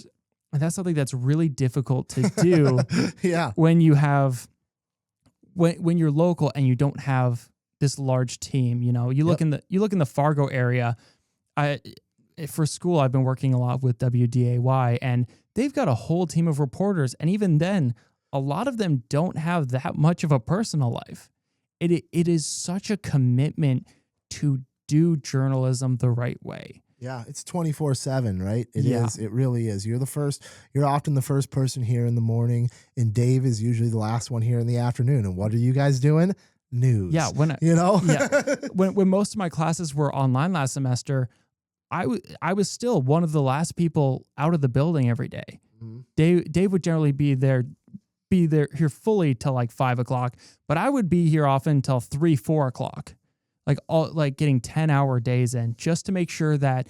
that's something that's really difficult to do. When you have, when you're local and you don't have this large team, you look in the Fargo area. For school, I've been working a lot with WDAY, and they've got a whole team of reporters. And even then, a lot of them don't have that much of a personal life. It is such a commitment to do journalism the right way. Yeah, it's 24/7, right? It Yeah. is. It really is. You're often the first person here in the morning, and Dave is usually the last one here in the afternoon. And what are you guys doing? News. Yeah, when most of my classes were online last semester, I was still one of the last people out of the building every day. Mhm. Dave would generally be there here fully till like 5 o'clock, but I would be here often till 3-4 o'clock, like getting 10-hour days in, just to make sure that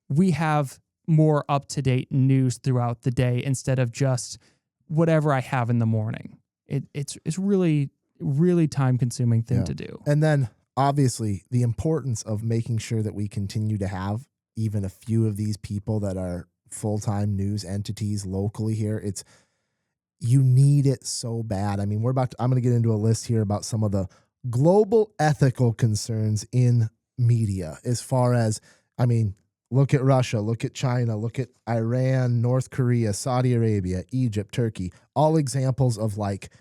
we have more up to date news throughout the day instead of just whatever I have in the morning. It's really, really time consuming thing to do. And then obviously the importance of making sure that we continue to have even a few of these people that are full-time news entities locally here. You need it so bad. I mean, I'm going to get into a list here about some of the global ethical concerns in media as far as, I mean, look at Russia, look at China, look at Iran, North Korea, Saudi Arabia, Egypt, Turkey, all examples of like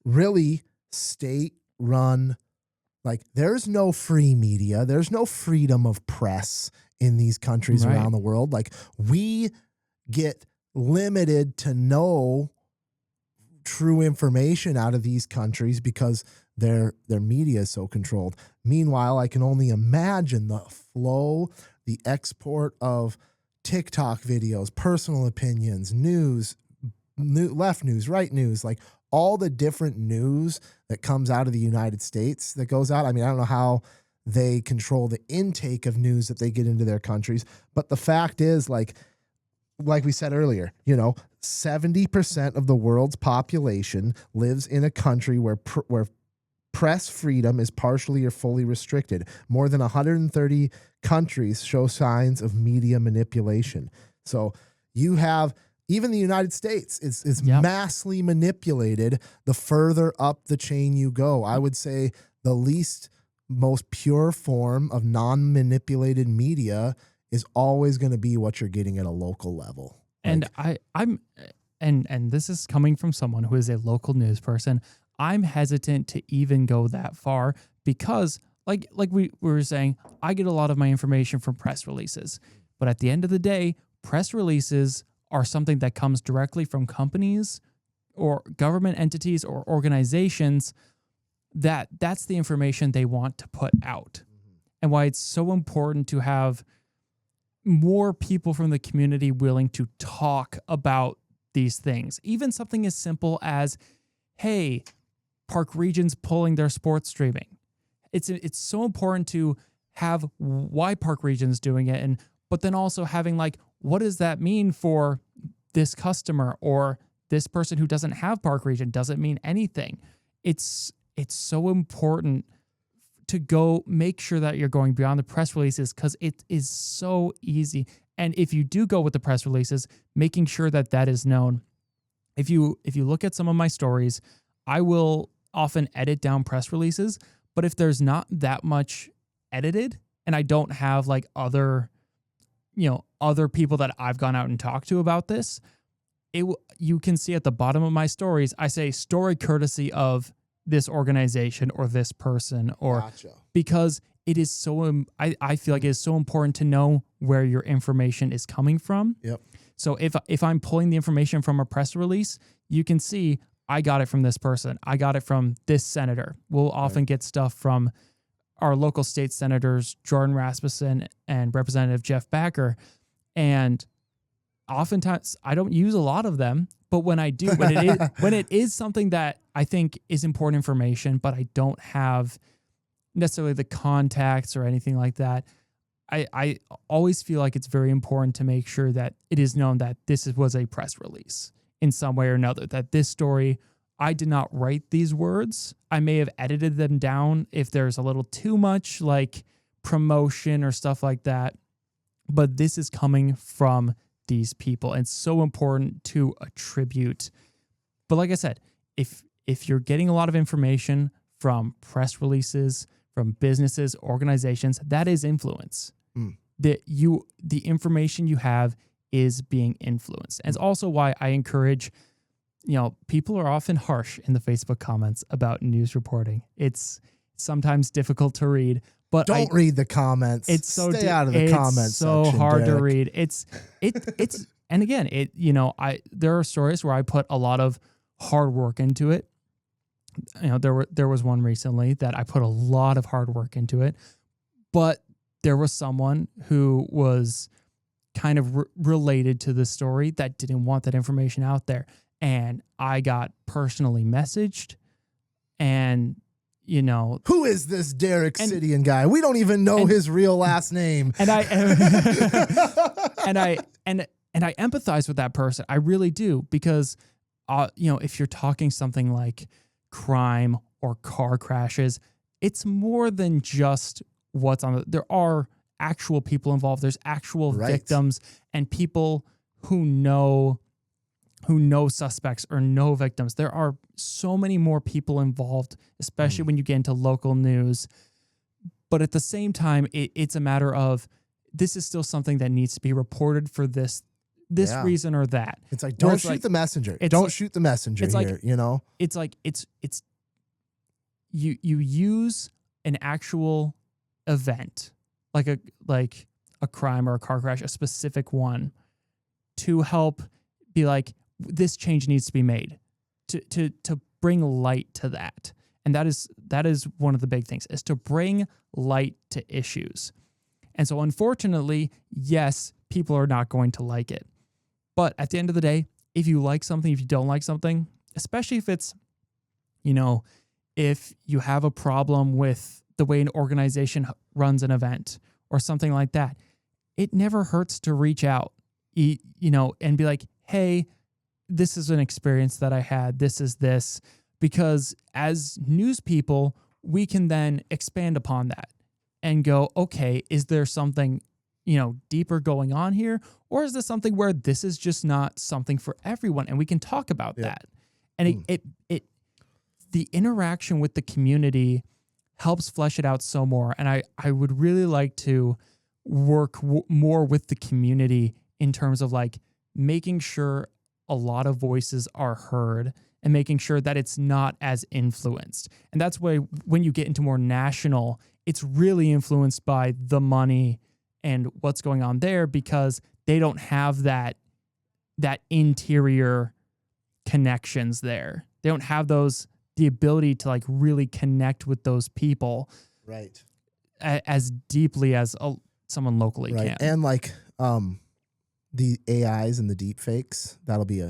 really state-run, like there's no free media, there's no freedom of press in these countries Right. around the world. Like we get limited to no true information out of these countries because their media is so controlled. Meanwhile, I can only imagine the flow, the export of TikTok videos, personal opinions, news, left news, right news, like all the different news that comes out of the United States that goes out. I mean, I don't know how they control the intake of news that they get into their countries, but the fact is, like we said earlier, 70% of the world's population lives in a country where press freedom is partially or fully restricted. More than 130 countries show signs of media manipulation. So you have even the United States is massively manipulated the further up the chain you go. I would say the most pure form of non-manipulated media is always going to be what you're getting at a local level. And and this is coming from someone who is a local news person. I'm hesitant to even go that far because like we were saying, I get a lot of my information from press releases. But at the end of the day, press releases are something that comes directly from companies or government entities or organizations that's the information they want to put out. And why it's so important to have more people from the community willing to talk about these things. Even something as simple as, hey, Park Region's pulling their sports streaming. It's so important to have why Park Region's doing it, but then also having like, what does that mean for this customer or this person who doesn't have Park Region? Doesn't mean anything. It's so important to go make sure that you're going beyond the press releases because it is so easy. And if you do go with the press releases, making sure that is known. If you look at some of my stories, I will often edit down press releases, but if there's not that much edited and I don't have like other people that I've gone out and talked to about this, you can see at the bottom of my stories, I say story courtesy of this organization or this person, or Gotcha. Because it is so, I feel like it is so important to know where your information is coming from. Yep. So if I'm pulling the information from a press release, you can see I got it from this person. I got it from this senator. We'll often get stuff from our local state senators, Jordan Rasmussen and Representative Jeff Backer. And oftentimes I don't use a lot of them, but when I do, when it is something that I think is important information, but I don't have necessarily the contacts or anything like that, I always feel like it's very important to make sure that it is known that was a press release in some way or another, that this story, I did not write these words. I may have edited them down if there's a little too much like promotion or stuff like that, but this is coming from these people. And it's so important to attribute. But like I said, if you're getting a lot of information from press releases, from businesses, organizations, that is influence. The information you have is being influenced. And it's also why I encourage people are often harsh in the Facebook comments about news reporting. It's sometimes difficult to read, but don't read the comments. It's so stay out of the comments. So section, hard Derek. to read. It's and again, there are stories where I put a lot of hard work into it. There was one recently that I put a lot of hard work into it, but there was someone who was kind of related to the story that didn't want that information out there. And I got personally messaged and, who is this Derek Sidian guy? We don't even know his real last name. And I empathize with that person. I really do, because, if you're talking something like crime or car crashes, it's more than just what's on there are actual people involved. There's actual victims and people who know suspects or know victims. There are so many more people involved, especially when you get into local news. But at the same time, it's a matter of, this is still something that needs to be reported for this reason or that. It's like, don't shoot the messenger. Don't shoot the messenger here, It's like, you use an actual event, like a crime or a car crash, a specific one, to help be like, this change needs to be made, to bring light to that. And that is one of the big things, is to bring light to issues. And so unfortunately, yes, people are not going to like it. But at the end of the day, if you like something, if you don't like something, especially if it's, if you have a problem with the way an organization runs an event or something like that, it never hurts to reach out, and be like, hey, this is an experience that I had. This is this. Because as news people, we can then expand upon that and go, okay, is there something, deeper going on here? Or is this something where this is just not something for everyone? And we can talk about that. And the interaction with the community helps flesh it out so more. And I would really like to work more with the community in terms of like making sure a lot of voices are heard and making sure that it's not as influenced. And that's why when you get into more national, it's really influenced by the money and what's going on there, because they don't have that interior connections there. They don't have the ability to like really connect with those people as deeply as someone locally can. And like the AIs and the deep fakes, this will be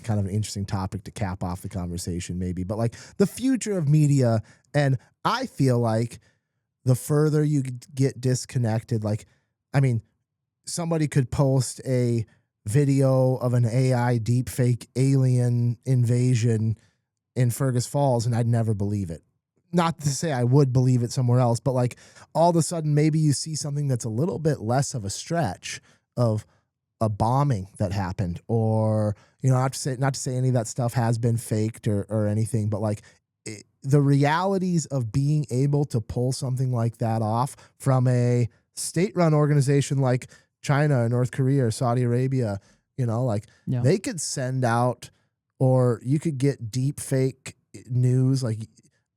kind of an interesting topic to cap off the conversation maybe, but like the future of media. And I feel like the further you get disconnected, somebody could post a video of an AI deep fake alien invasion in Fergus Falls and I'd never believe it. Not to say I would believe it somewhere else, but like all of a sudden maybe you see something that's a little bit less of a stretch of a bombing that happened, or not to say any of that stuff has been faked or anything, but like the realities of being able to pull something like that off from a state-run organization like China or North Korea or Saudi Arabia, they could send out, or you could get deep fake news. Like,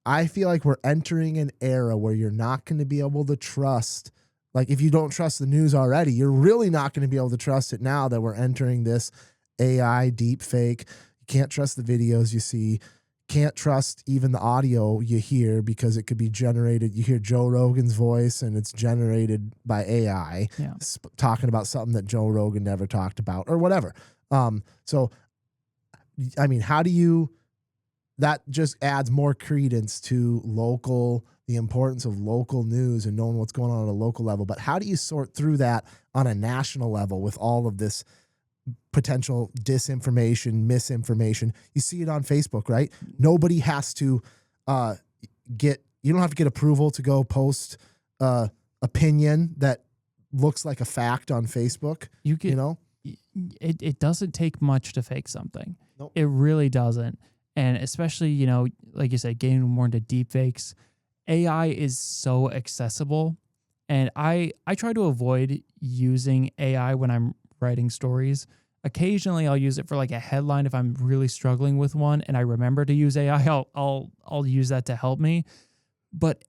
I feel like we're entering an era where you're not going to be able to trust. Like, if you don't trust the news already, you're really not going to be able to trust it now that we're entering this AI deep fake. You can't trust the videos you see. Can't trust even the audio you hear, because it could be generated. You hear Joe Rogan's voice and it's generated by AI talking about something that Joe Rogan never talked about or whatever. So, I mean, that just adds more credence to the importance of local news and knowing what's going on at a local level. But how do you sort through that on a national level with all of this potential disinformation, misinformation? You see it on Facebook, right? Nobody has to you don't have to get approval to go post opinion that looks like a fact on Facebook. It doesn't take much to fake something. Nope. It really doesn't. And especially, like you said, getting more into deep fakes, AI is so accessible. And I try to avoid using AI when I'm writing stories. Occasionally I'll use it for like a headline if I'm really struggling with one and I remember to use AI, I'll use that to help me. But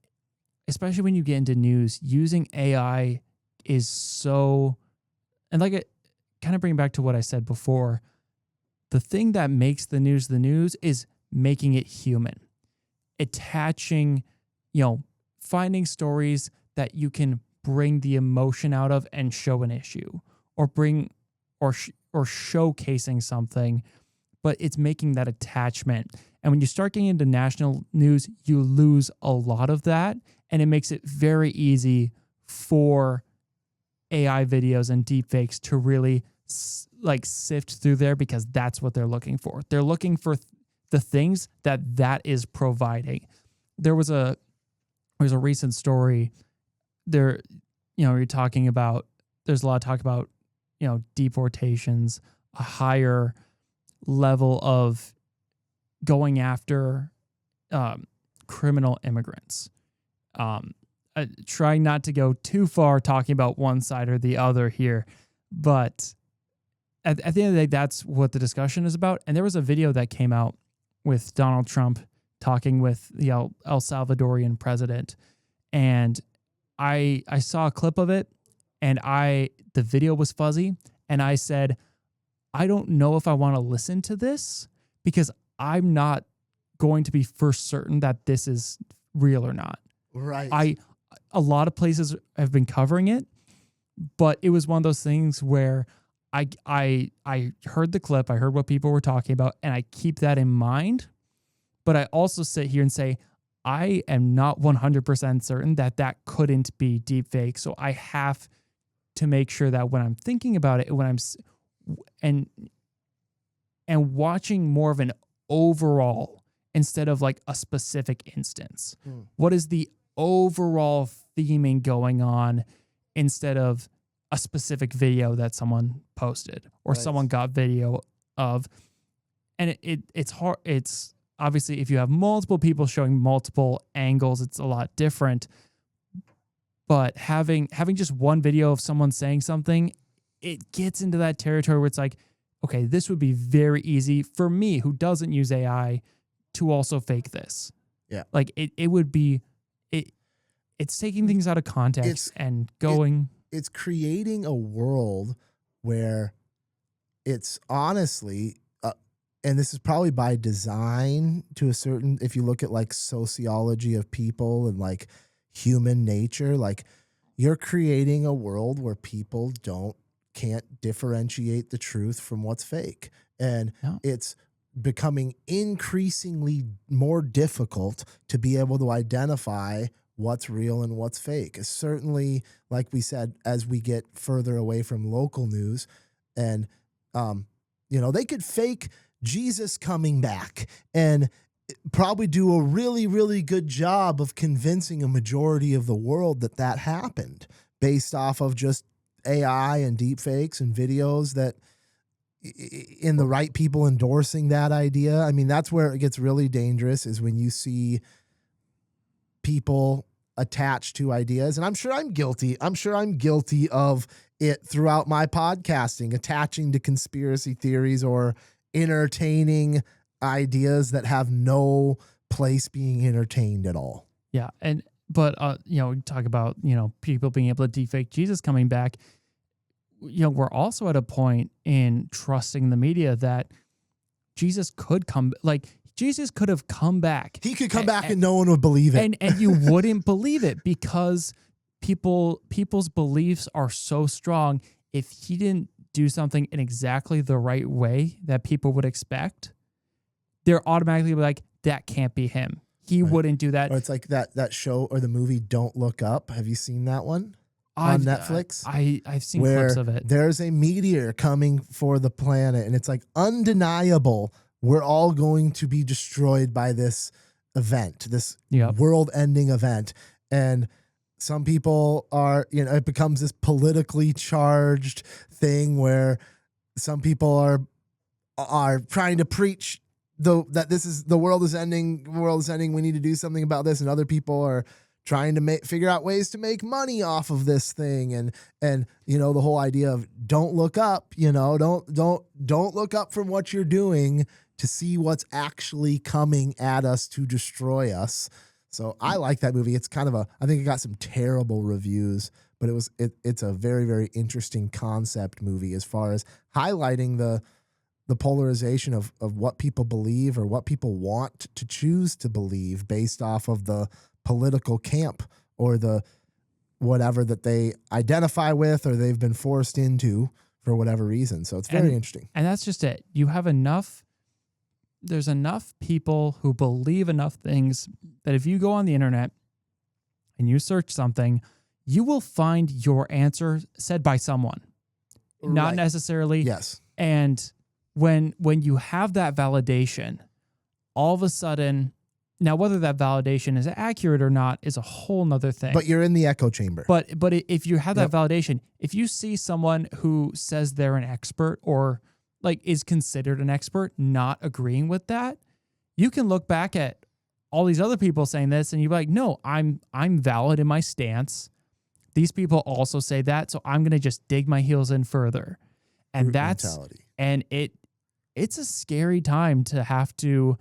especially when you get into news, using AI is so, and like it kind of bring back to what I said before, the thing that makes the news is making it human. Attaching, finding stories that you can bring the emotion out of and show an issue or showcasing something, but it's making that attachment. And when you start getting into national news, you lose a lot of that, and it makes it very easy for AI videos and deepfakes to really sift through there, because that's what they're looking for. They're looking for the things that is providing. There was a recent story there, you're talking about, there's a lot of talk about, deportations, a higher level of going after criminal immigrants. Trying not to go too far talking about one side or the other here, but at the end of the day, that's what the discussion is about. And there was a video that came out with Donald Trump talking with the El Salvadorian president, and I saw a clip of it, and the video was fuzzy, and I said, I don't know if I want to listen to this, because I'm not going to be for certain that this is real or not. Right. A lot of places have been covering it, but it was one of those things where I heard the clip, I heard what people were talking about, and I keep that in mind. But I also sit here and say, I am not 100% certain that couldn't be deepfake. So I have to make sure that when I'm thinking about it, when I'm and watching more of an overall instead of like a specific instance. What is the overall theming going on instead of a specific video that someone posted or someone got video of? And it's hard. It's obviously, if you have multiple people showing multiple angles, it's a lot different. But having just one video of someone saying something, it gets into that territory where it's like, okay, this would be very easy for me who doesn't use AI to also fake this. Yeah. Like it would be, it's taking things out of context and going. It's creating a world where it's honestly, and this is probably by design to a certain, if you look at like sociology of people and like human nature, like you're creating a world where people can't differentiate the truth from what's fake. And it's becoming increasingly more difficult to be able to identify what's real and what's fake. Certainly, like we said, as we get further away from local news, and they could fake Jesus coming back and probably do a really, really good job of convincing a majority of the world that happened based off of just AI and deep fakes and videos that in the right people endorsing that idea. I mean, that's where it gets really dangerous, is when you see people attached to ideas. And I'm sure I'm guilty. I'm sure I'm guilty of it throughout my podcasting, attaching to conspiracy theories or entertaining ideas that have no place being entertained at all. Yeah. But talk about, people being able to defake Jesus coming back. We're also at a point in trusting the media that Jesus could Jesus could have come back. He could come back and no one would believe it. And you wouldn't believe it, because people's beliefs are so strong. If he didn't do something in exactly the right way that people would expect, they're automatically like, that can't be him. He wouldn't do that. Or it's like that show or the movie Don't Look Up. Have you seen that one on Netflix? I've seen clips of it. There's a meteor coming for the planet, and it's like undeniable. We're all going to be destroyed by this event, this world-ending event. And some people are, it becomes this politically charged thing where some people are trying to preach that this is the world is ending. The world is ending. We need to do something about this. And other people are trying to figure out ways to make money off of this thing. And, you know, the whole idea of don't look up, you know, don't look up from what you're doing to see what's actually coming at us to destroy us. So I like that movie. It's kind of I think it got some terrible reviews, but it's a very, very interesting concept movie as far as highlighting the polarization of what people believe or what people want to choose to believe based off of the political camp or the whatever that they identify with or they've been forced into for whatever reason. So it's very interesting. And that's just it. You have there's enough people who believe enough things that if you go on the internet and you search something, you will find your answer said by someone, not necessarily. Yes. And when you have that validation, all of a sudden, now whether that validation is accurate or not is a whole nother thing. But you're in the echo chamber. But if you have that validation, if you see someone who says they're an expert or like is considered an expert not agreeing with that, you can look back at all these other people saying this and you're like, no, I'm valid in my stance. These people also say that, so I'm going to just dig my heels in further. And Brute that's mentality. And it's a scary time to have to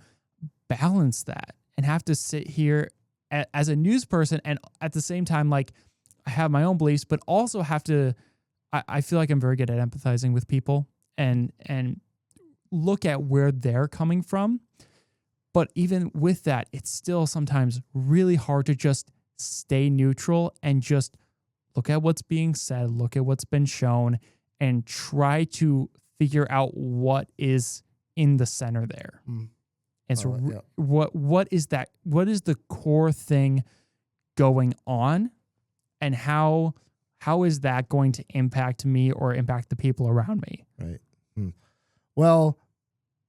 balance that and have to sit here as a news person and at the same time, like I have my own beliefs, but also have to, I feel like I'm very good at empathizing with people and look at where they're coming from. But even with that, it's still sometimes really hard to just stay neutral and just look at what's being said, look at what's been shown, and try to figure out what is in the center there. And so what is that? What is the core thing going on? And how is that going to impact me or impact the people around me? Right. Well,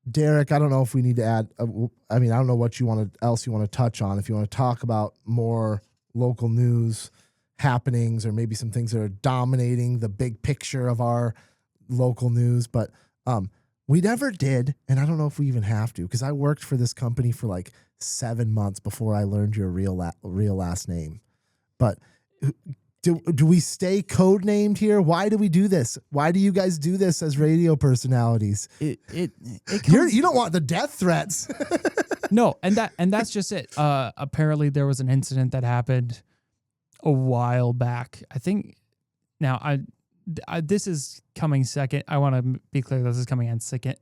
Derek, I don't know if we need to add, I don't know what else you want to touch on. If you want to talk about more local news happenings or maybe some things that are dominating the big picture of our local news, but we never did, and I don't know if we even have to, because I worked for this company for like 7 months before I learned your real last name. But do we stay code named here? Why do we do this? Why do you guys do this as radio personalities? You don't want the death threats. No, and that's just it. Apparently there was an incident that happened a while back. I think now this is coming second. I want to be clear, this is coming on second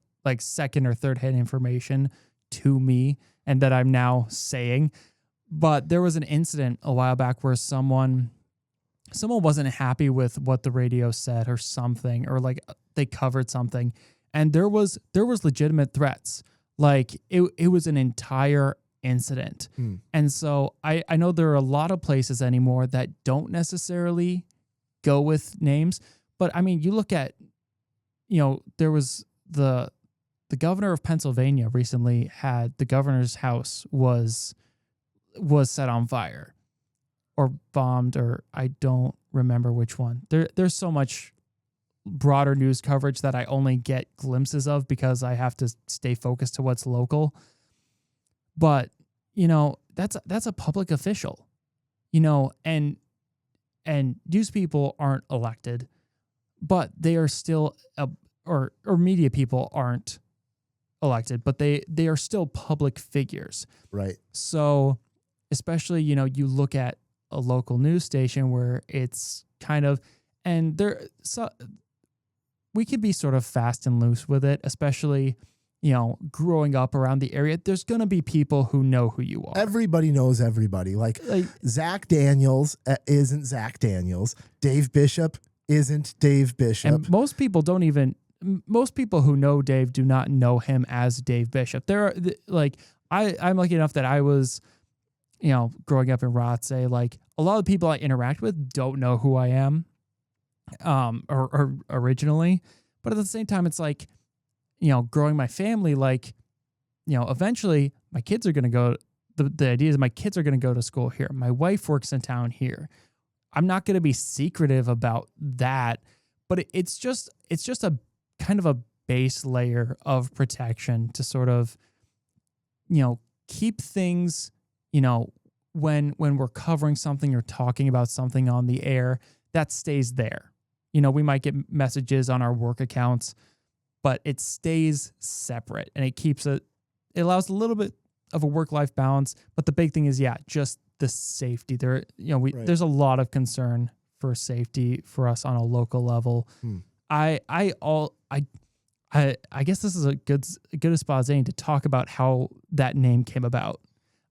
or third hand information to me and that I'm now saying. But there was an incident a while back where someone wasn't happy with what the radio said or something, or like they covered something, and there was legitimate threats. Like it was an entire incident. And so I know there are a lot of places anymore that don't necessarily go with names, but I mean, you look at, there was the governor of Pennsylvania recently had the governor's house was set on fire or bombed, or I don't remember which one. There's so much broader news coverage that I only get glimpses of because I have to stay focused to what's local. But, that's a public official, and news people aren't elected, but they are still, or media people aren't elected, but they are still public figures. Right. So especially, you look at a local news station where it's kind of, and we can be sort of fast and loose with it, especially, growing up around the area. There's going to be people who know who you are. Everybody knows everybody. Like Zach Daniels isn't Zach Daniels. Dave Bishop isn't Dave Bishop. And most people who know Dave do not know him as Dave Bishop. There are I'm lucky enough that I was, growing up in Rothsay, like a lot of the people I interact with don't know who I am, or originally, but at the same time, it's like, growing my family, like, eventually my kids are going to go, the idea is my kids are going to go to school here. My wife works in town here. I'm not going to be secretive about that, but it's just a kind of a base layer of protection to sort of, keep things, when we're covering something or talking about something on the air, that stays there. You know, we might get messages on our work accounts, but it stays separate and it allows a little bit of a work-life balance. But the big thing is, just the safety. There's a lot of concern for safety for us on a local level. I guess this is a good spot as any to talk about how that name came about.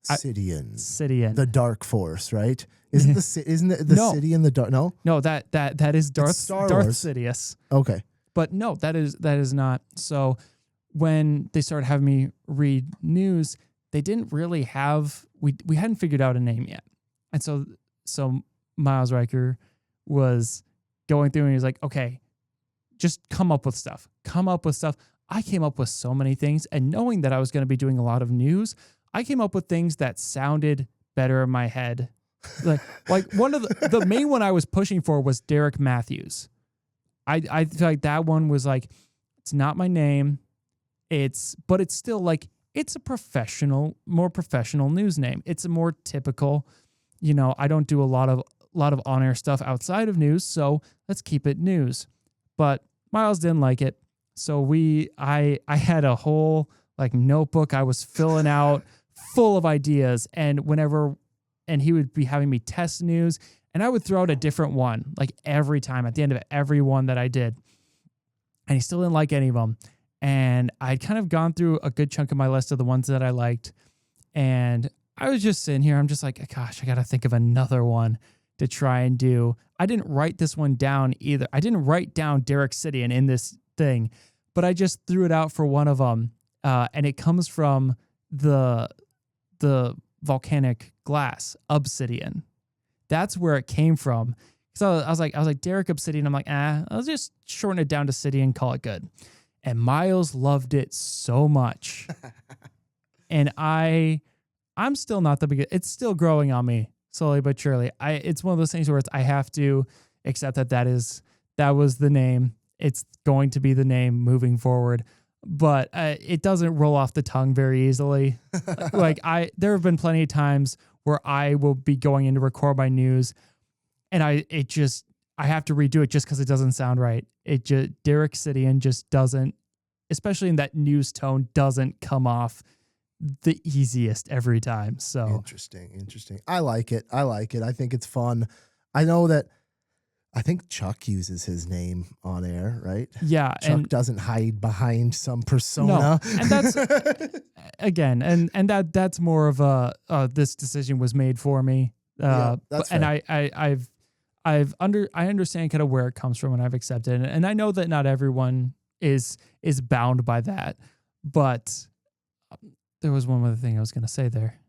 Sidian. The Dark Force, right? Isn't it the No. Sidian the Dark? No, that is Darth Sidious. Okay, but no, that is not. So when they started having me read news, they didn't really have we hadn't figured out a name yet, and so Miles Riker was going through and he was like, okay, just come up with stuff. I came up with so many things, and knowing that I was going to be doing a lot of news, I came up with things that sounded better in my head. Like one of the main one I was pushing for was Derek Matthews. I feel like that one was like, it's not my name. But it's still like, it's a more professional news name. It's a more typical, I don't do a lot of on-air stuff outside of news, so let's keep it news. But Miles didn't like it. So I had a whole like notebook I was filling out full of ideas, and he would be having me test news, and I would throw out a different one like every time at the end of every one that I did. And he still didn't like any of them. And I'd kind of gone through a good chunk of my list of the ones that I liked. And I was just sitting here. I'm just like, gosh, I got to think of another one to try and do. I didn't write this one down either. I didn't write down Derek Sidian in this thing, but I just threw it out for one of them. And it comes from the volcanic glass, obsidian. That's where it came from. So I was like Derek Obsidian. I'm like, I'll just shorten it down to Sidian, call it good. And Miles loved it so much. And I'm still not the biggest. It's still growing on me slowly but surely. It's one of those things where I have to accept that was the name. It's going to be the name moving forward. But it doesn't roll off the tongue very easily. There have been plenty of times where I will be going in to record my news, and I have to redo it just because it doesn't sound right. Derek Sidian just doesn't, especially in that news tone, doesn't come off the easiest every time. So interesting. I like it. I think it's fun. I think Chuck uses his name on air, right? Yeah. Chuck doesn't hide behind some persona. No. And that's again, and that's more of this decision was made for me. That's and fair. I understand kind of where it comes from, and I've accepted it. And I know that not everyone is bound by that, but there was one other thing I was going to say there.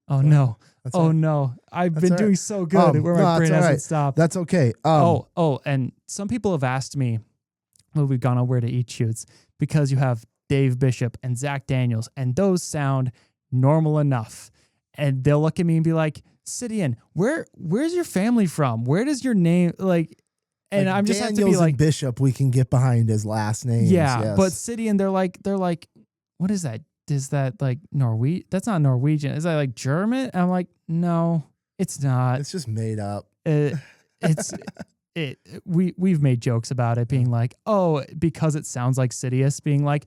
Oh no. No. I've been doing so good where my brain hasn't stopped. That's okay. And some people have asked me when we've gone on Where to Eat shoots, because you have Dave Bishop and Zach Daniels, and those sound normal enough. And they'll look at me and be like, Sidian, where's your family from? Where does your name like? And I'm just have to be like, and Bishop, we can get behind his last name. Yeah, yes. But Sidian, they're like, what is that? Is that like Norwegian? That's not Norwegian. Is that like German? And I'm like, no, it's not. It's just made up. We've made jokes about it being like, oh, because it sounds like Sidious, being like,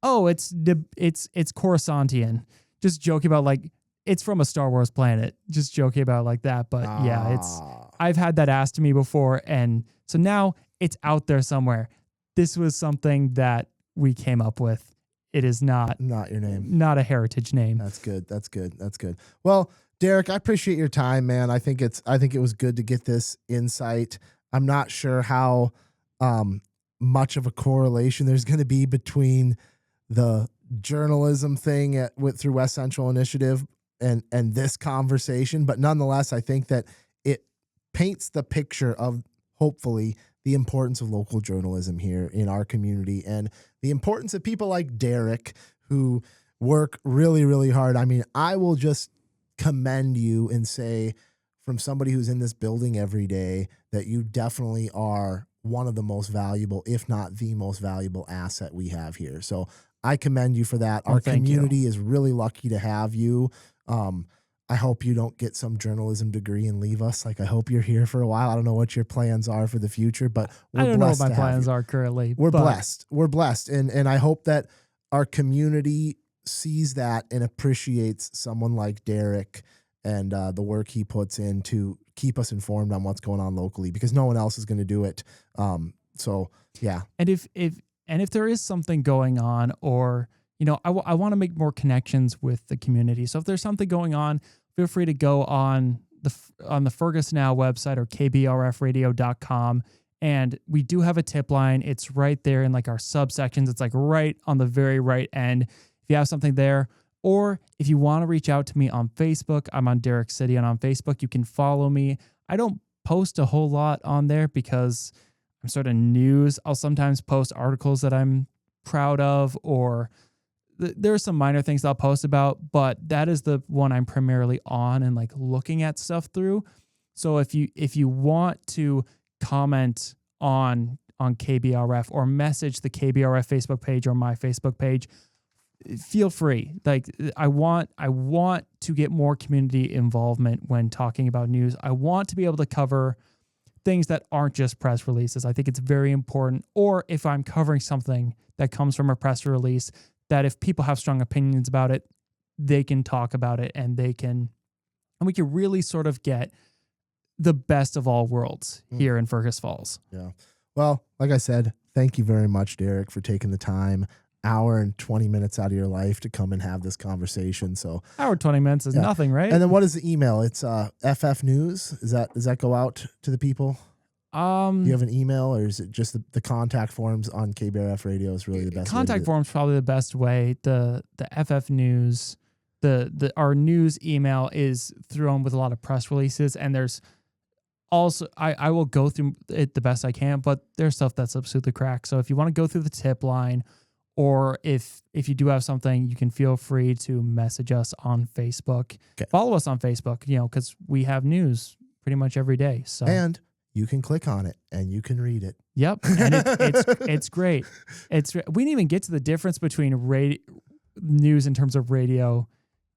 oh, it's Coruscantian. Just joking about like, it's from a Star Wars planet. Just joking about it like that. But I've had that asked to me before. And so now it's out there somewhere. This was something that we came up with. It is not your name, not a heritage name. That's good. Well, Derek, I appreciate your time, man. I think it was good to get this insight. I'm not sure how much of a correlation there's going to be between the journalism thing through West Central Initiative and this conversation, but nonetheless, I think that it paints the picture of hopefully the importance of local journalism here in our community and the importance of people like Derek who work really, really hard. I mean, I will just commend you and say from somebody who's in this building every day that you definitely are one of the most valuable, if not the most valuable asset we have here. So I commend you for that. Our community is really lucky to have you. I hope you don't get some journalism degree and leave us. Like, I hope you're here for a while. I don't know what your plans are for the future, but we're I don't know what blessed my to have plans you. are currently. We're blessed. We're blessed. And I hope that our community sees that and appreciates someone like Derek and the work he puts in to keep us informed on what's going on locally, because no one else is going to do it. So yeah. And if there is something going on, or, you know, I want to make more connections with the community. So if there's something going on, feel free to go on the Fergus Now website or kbrfradio.com. And we do have a tip line. It's right there in like our subsections. It's like right on the very right end. If you have something there, or if you want to reach out to me on Facebook, I'm on Derek Sidian on Facebook. You can follow me. I don't post a whole lot on there because I'm sort of news. I'll sometimes post articles that I'm proud of, or there are some minor things I'll post about, but that is the one I'm primarily on and like looking at stuff through. So if you want to comment on KBRF or message the KBRF Facebook page or my Facebook page, feel free. Like, I want to get more community involvement when talking about news. I want to be able to cover things that aren't just press releases. I think it's very important. Or if I'm covering something that comes from a press release, that if people have strong opinions about it, they can talk about it, and we can really sort of get the best of all worlds here in Fergus Falls. Yeah. Well, like I said, thank you very much, Derek, for taking the time, hour and 20 minutes out of your life to come and have this conversation. So hour 20 minutes is nothing, right? And then what is the email? It's FF News. Does that go out to the people? Do you have an email, or is it just the contact forms on KBRF Radio is really the best? Contact forms probably the best way. The FF News, our news email is thrown with a lot of press releases, and there's also I will go through it the best I can, but there's stuff that slips through the cracks. So if you want to go through the tip line, or if you do have something, you can feel free to message us on Facebook. Okay. Follow us on Facebook, because we have news pretty much every day. So and you can click on it and you can read it. Yep, and it's great. We didn't even get to the difference between news in terms of radio,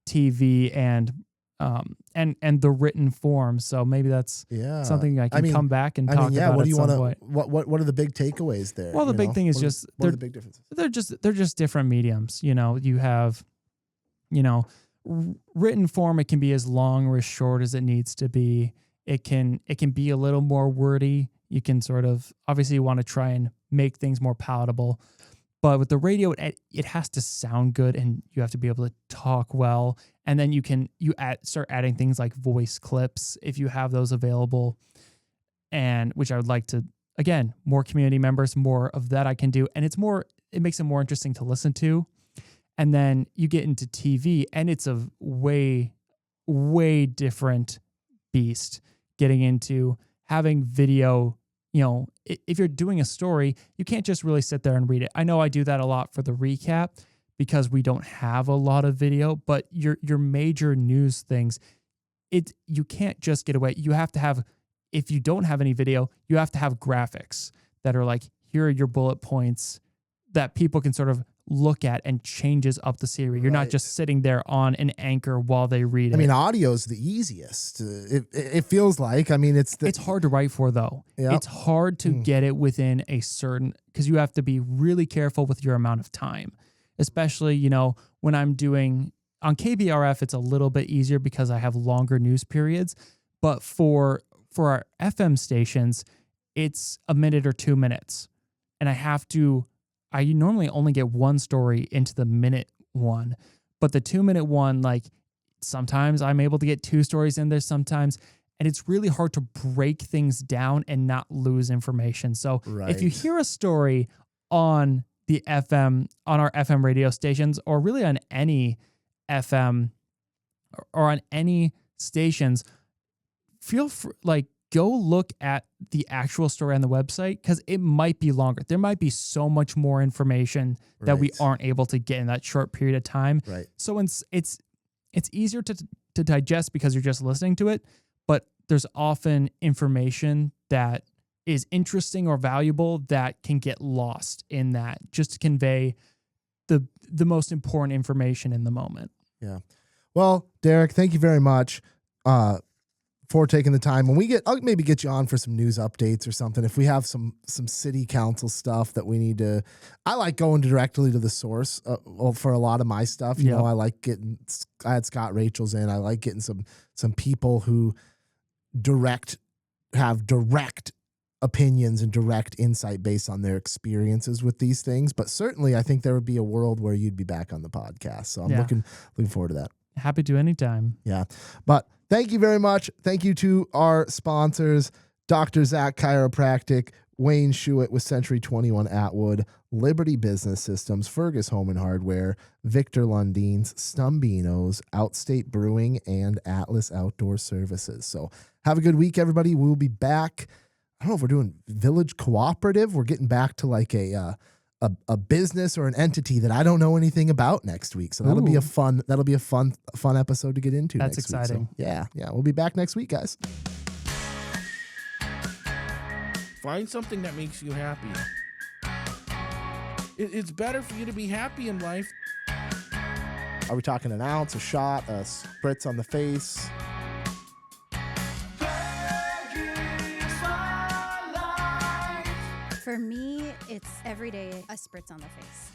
TV, and the written form. So maybe that's something I can come back and talk about. What do you want to? What are the big takeaways there? Well, the big thing is what are the big differences? They're just different mediums. You have, written form. It can be as long or as short as it needs to be. It can be a little more wordy. You can sort of, obviously you want to try and make things more palatable, but with the radio, it has to sound good, and you have to be able to talk well. And then you start adding things like voice clips if you have those available, and which I would like to, again, more community members, more of that I can do. And it makes it more interesting to listen to. And then you get into TV, and it's a way, way different beast. Getting into having video, if you're doing a story, you can't just really sit there and read it. I know I do that a lot for the recap because we don't have a lot of video, but your major news things, you can't just get away. You have to have, if you don't have any video, you have to have graphics that are like, here are your bullet points that people can sort of look at and changes up the series. You're not just sitting there on an anchor while they read it. I mean, audio is the easiest. It feels like. I mean, it's hard to write for, though. Yep. It's hard to get it within a certain, because you have to be really careful with your amount of time, especially, when I'm doing on KBRF, it's a little bit easier because I have longer news periods, but for our FM stations, it's a minute or 2 minutes, and I normally only get one story into the minute one, but the 2 minute one, like sometimes I'm able to get two stories in there sometimes, and it's really hard to break things down and not lose information. So if you hear a story on the FM, on our FM radio stations, or really on any FM or on any stations, feel free, go look at the actual story on the website, because it might be longer. There might be so much more information that we aren't able to get in that short period of time. Right. So it's easier to digest because you're just listening to it, but there's often information that is interesting or valuable that can get lost in that, just to convey the most important information in the moment. Yeah. Well, Derek, thank you very much for taking the time. When we get, I'll maybe get you on for some news updates or something. If we have some city council stuff that we need to, I like going directly to the source for a lot of my stuff. You know, I like I had Scott Rachel's in. I like getting some people who have direct opinions and direct insight based on their experiences with these things. But certainly I think there would be a world where you'd be back on the podcast. So I'm looking forward to that. Happy to anytime. Yeah. But thank you very much. Thank you to our sponsors, Dr. Zack Chiropractic, Wayne Schuett with Century 21 Atwood, Liberty Business Systems, Fergus Home and Hardware, Victor Lundeen's, Stumbeano's, Outstate Brewing, and Atlas Outdoor Services. So have a good week, everybody. We'll be back. I don't know if we're doing Village Cooperative. We're getting back to like a business or an entity that I don't know anything about next week. So that'll be a fun episode to get into. That's next exciting. Week. So, yeah. We'll be back next week, guys. Find something that makes you happy. It's better for you to be happy in life. Are we talking an ounce, a shot, a spritz on the face? For me, it's every day a spritz on the face.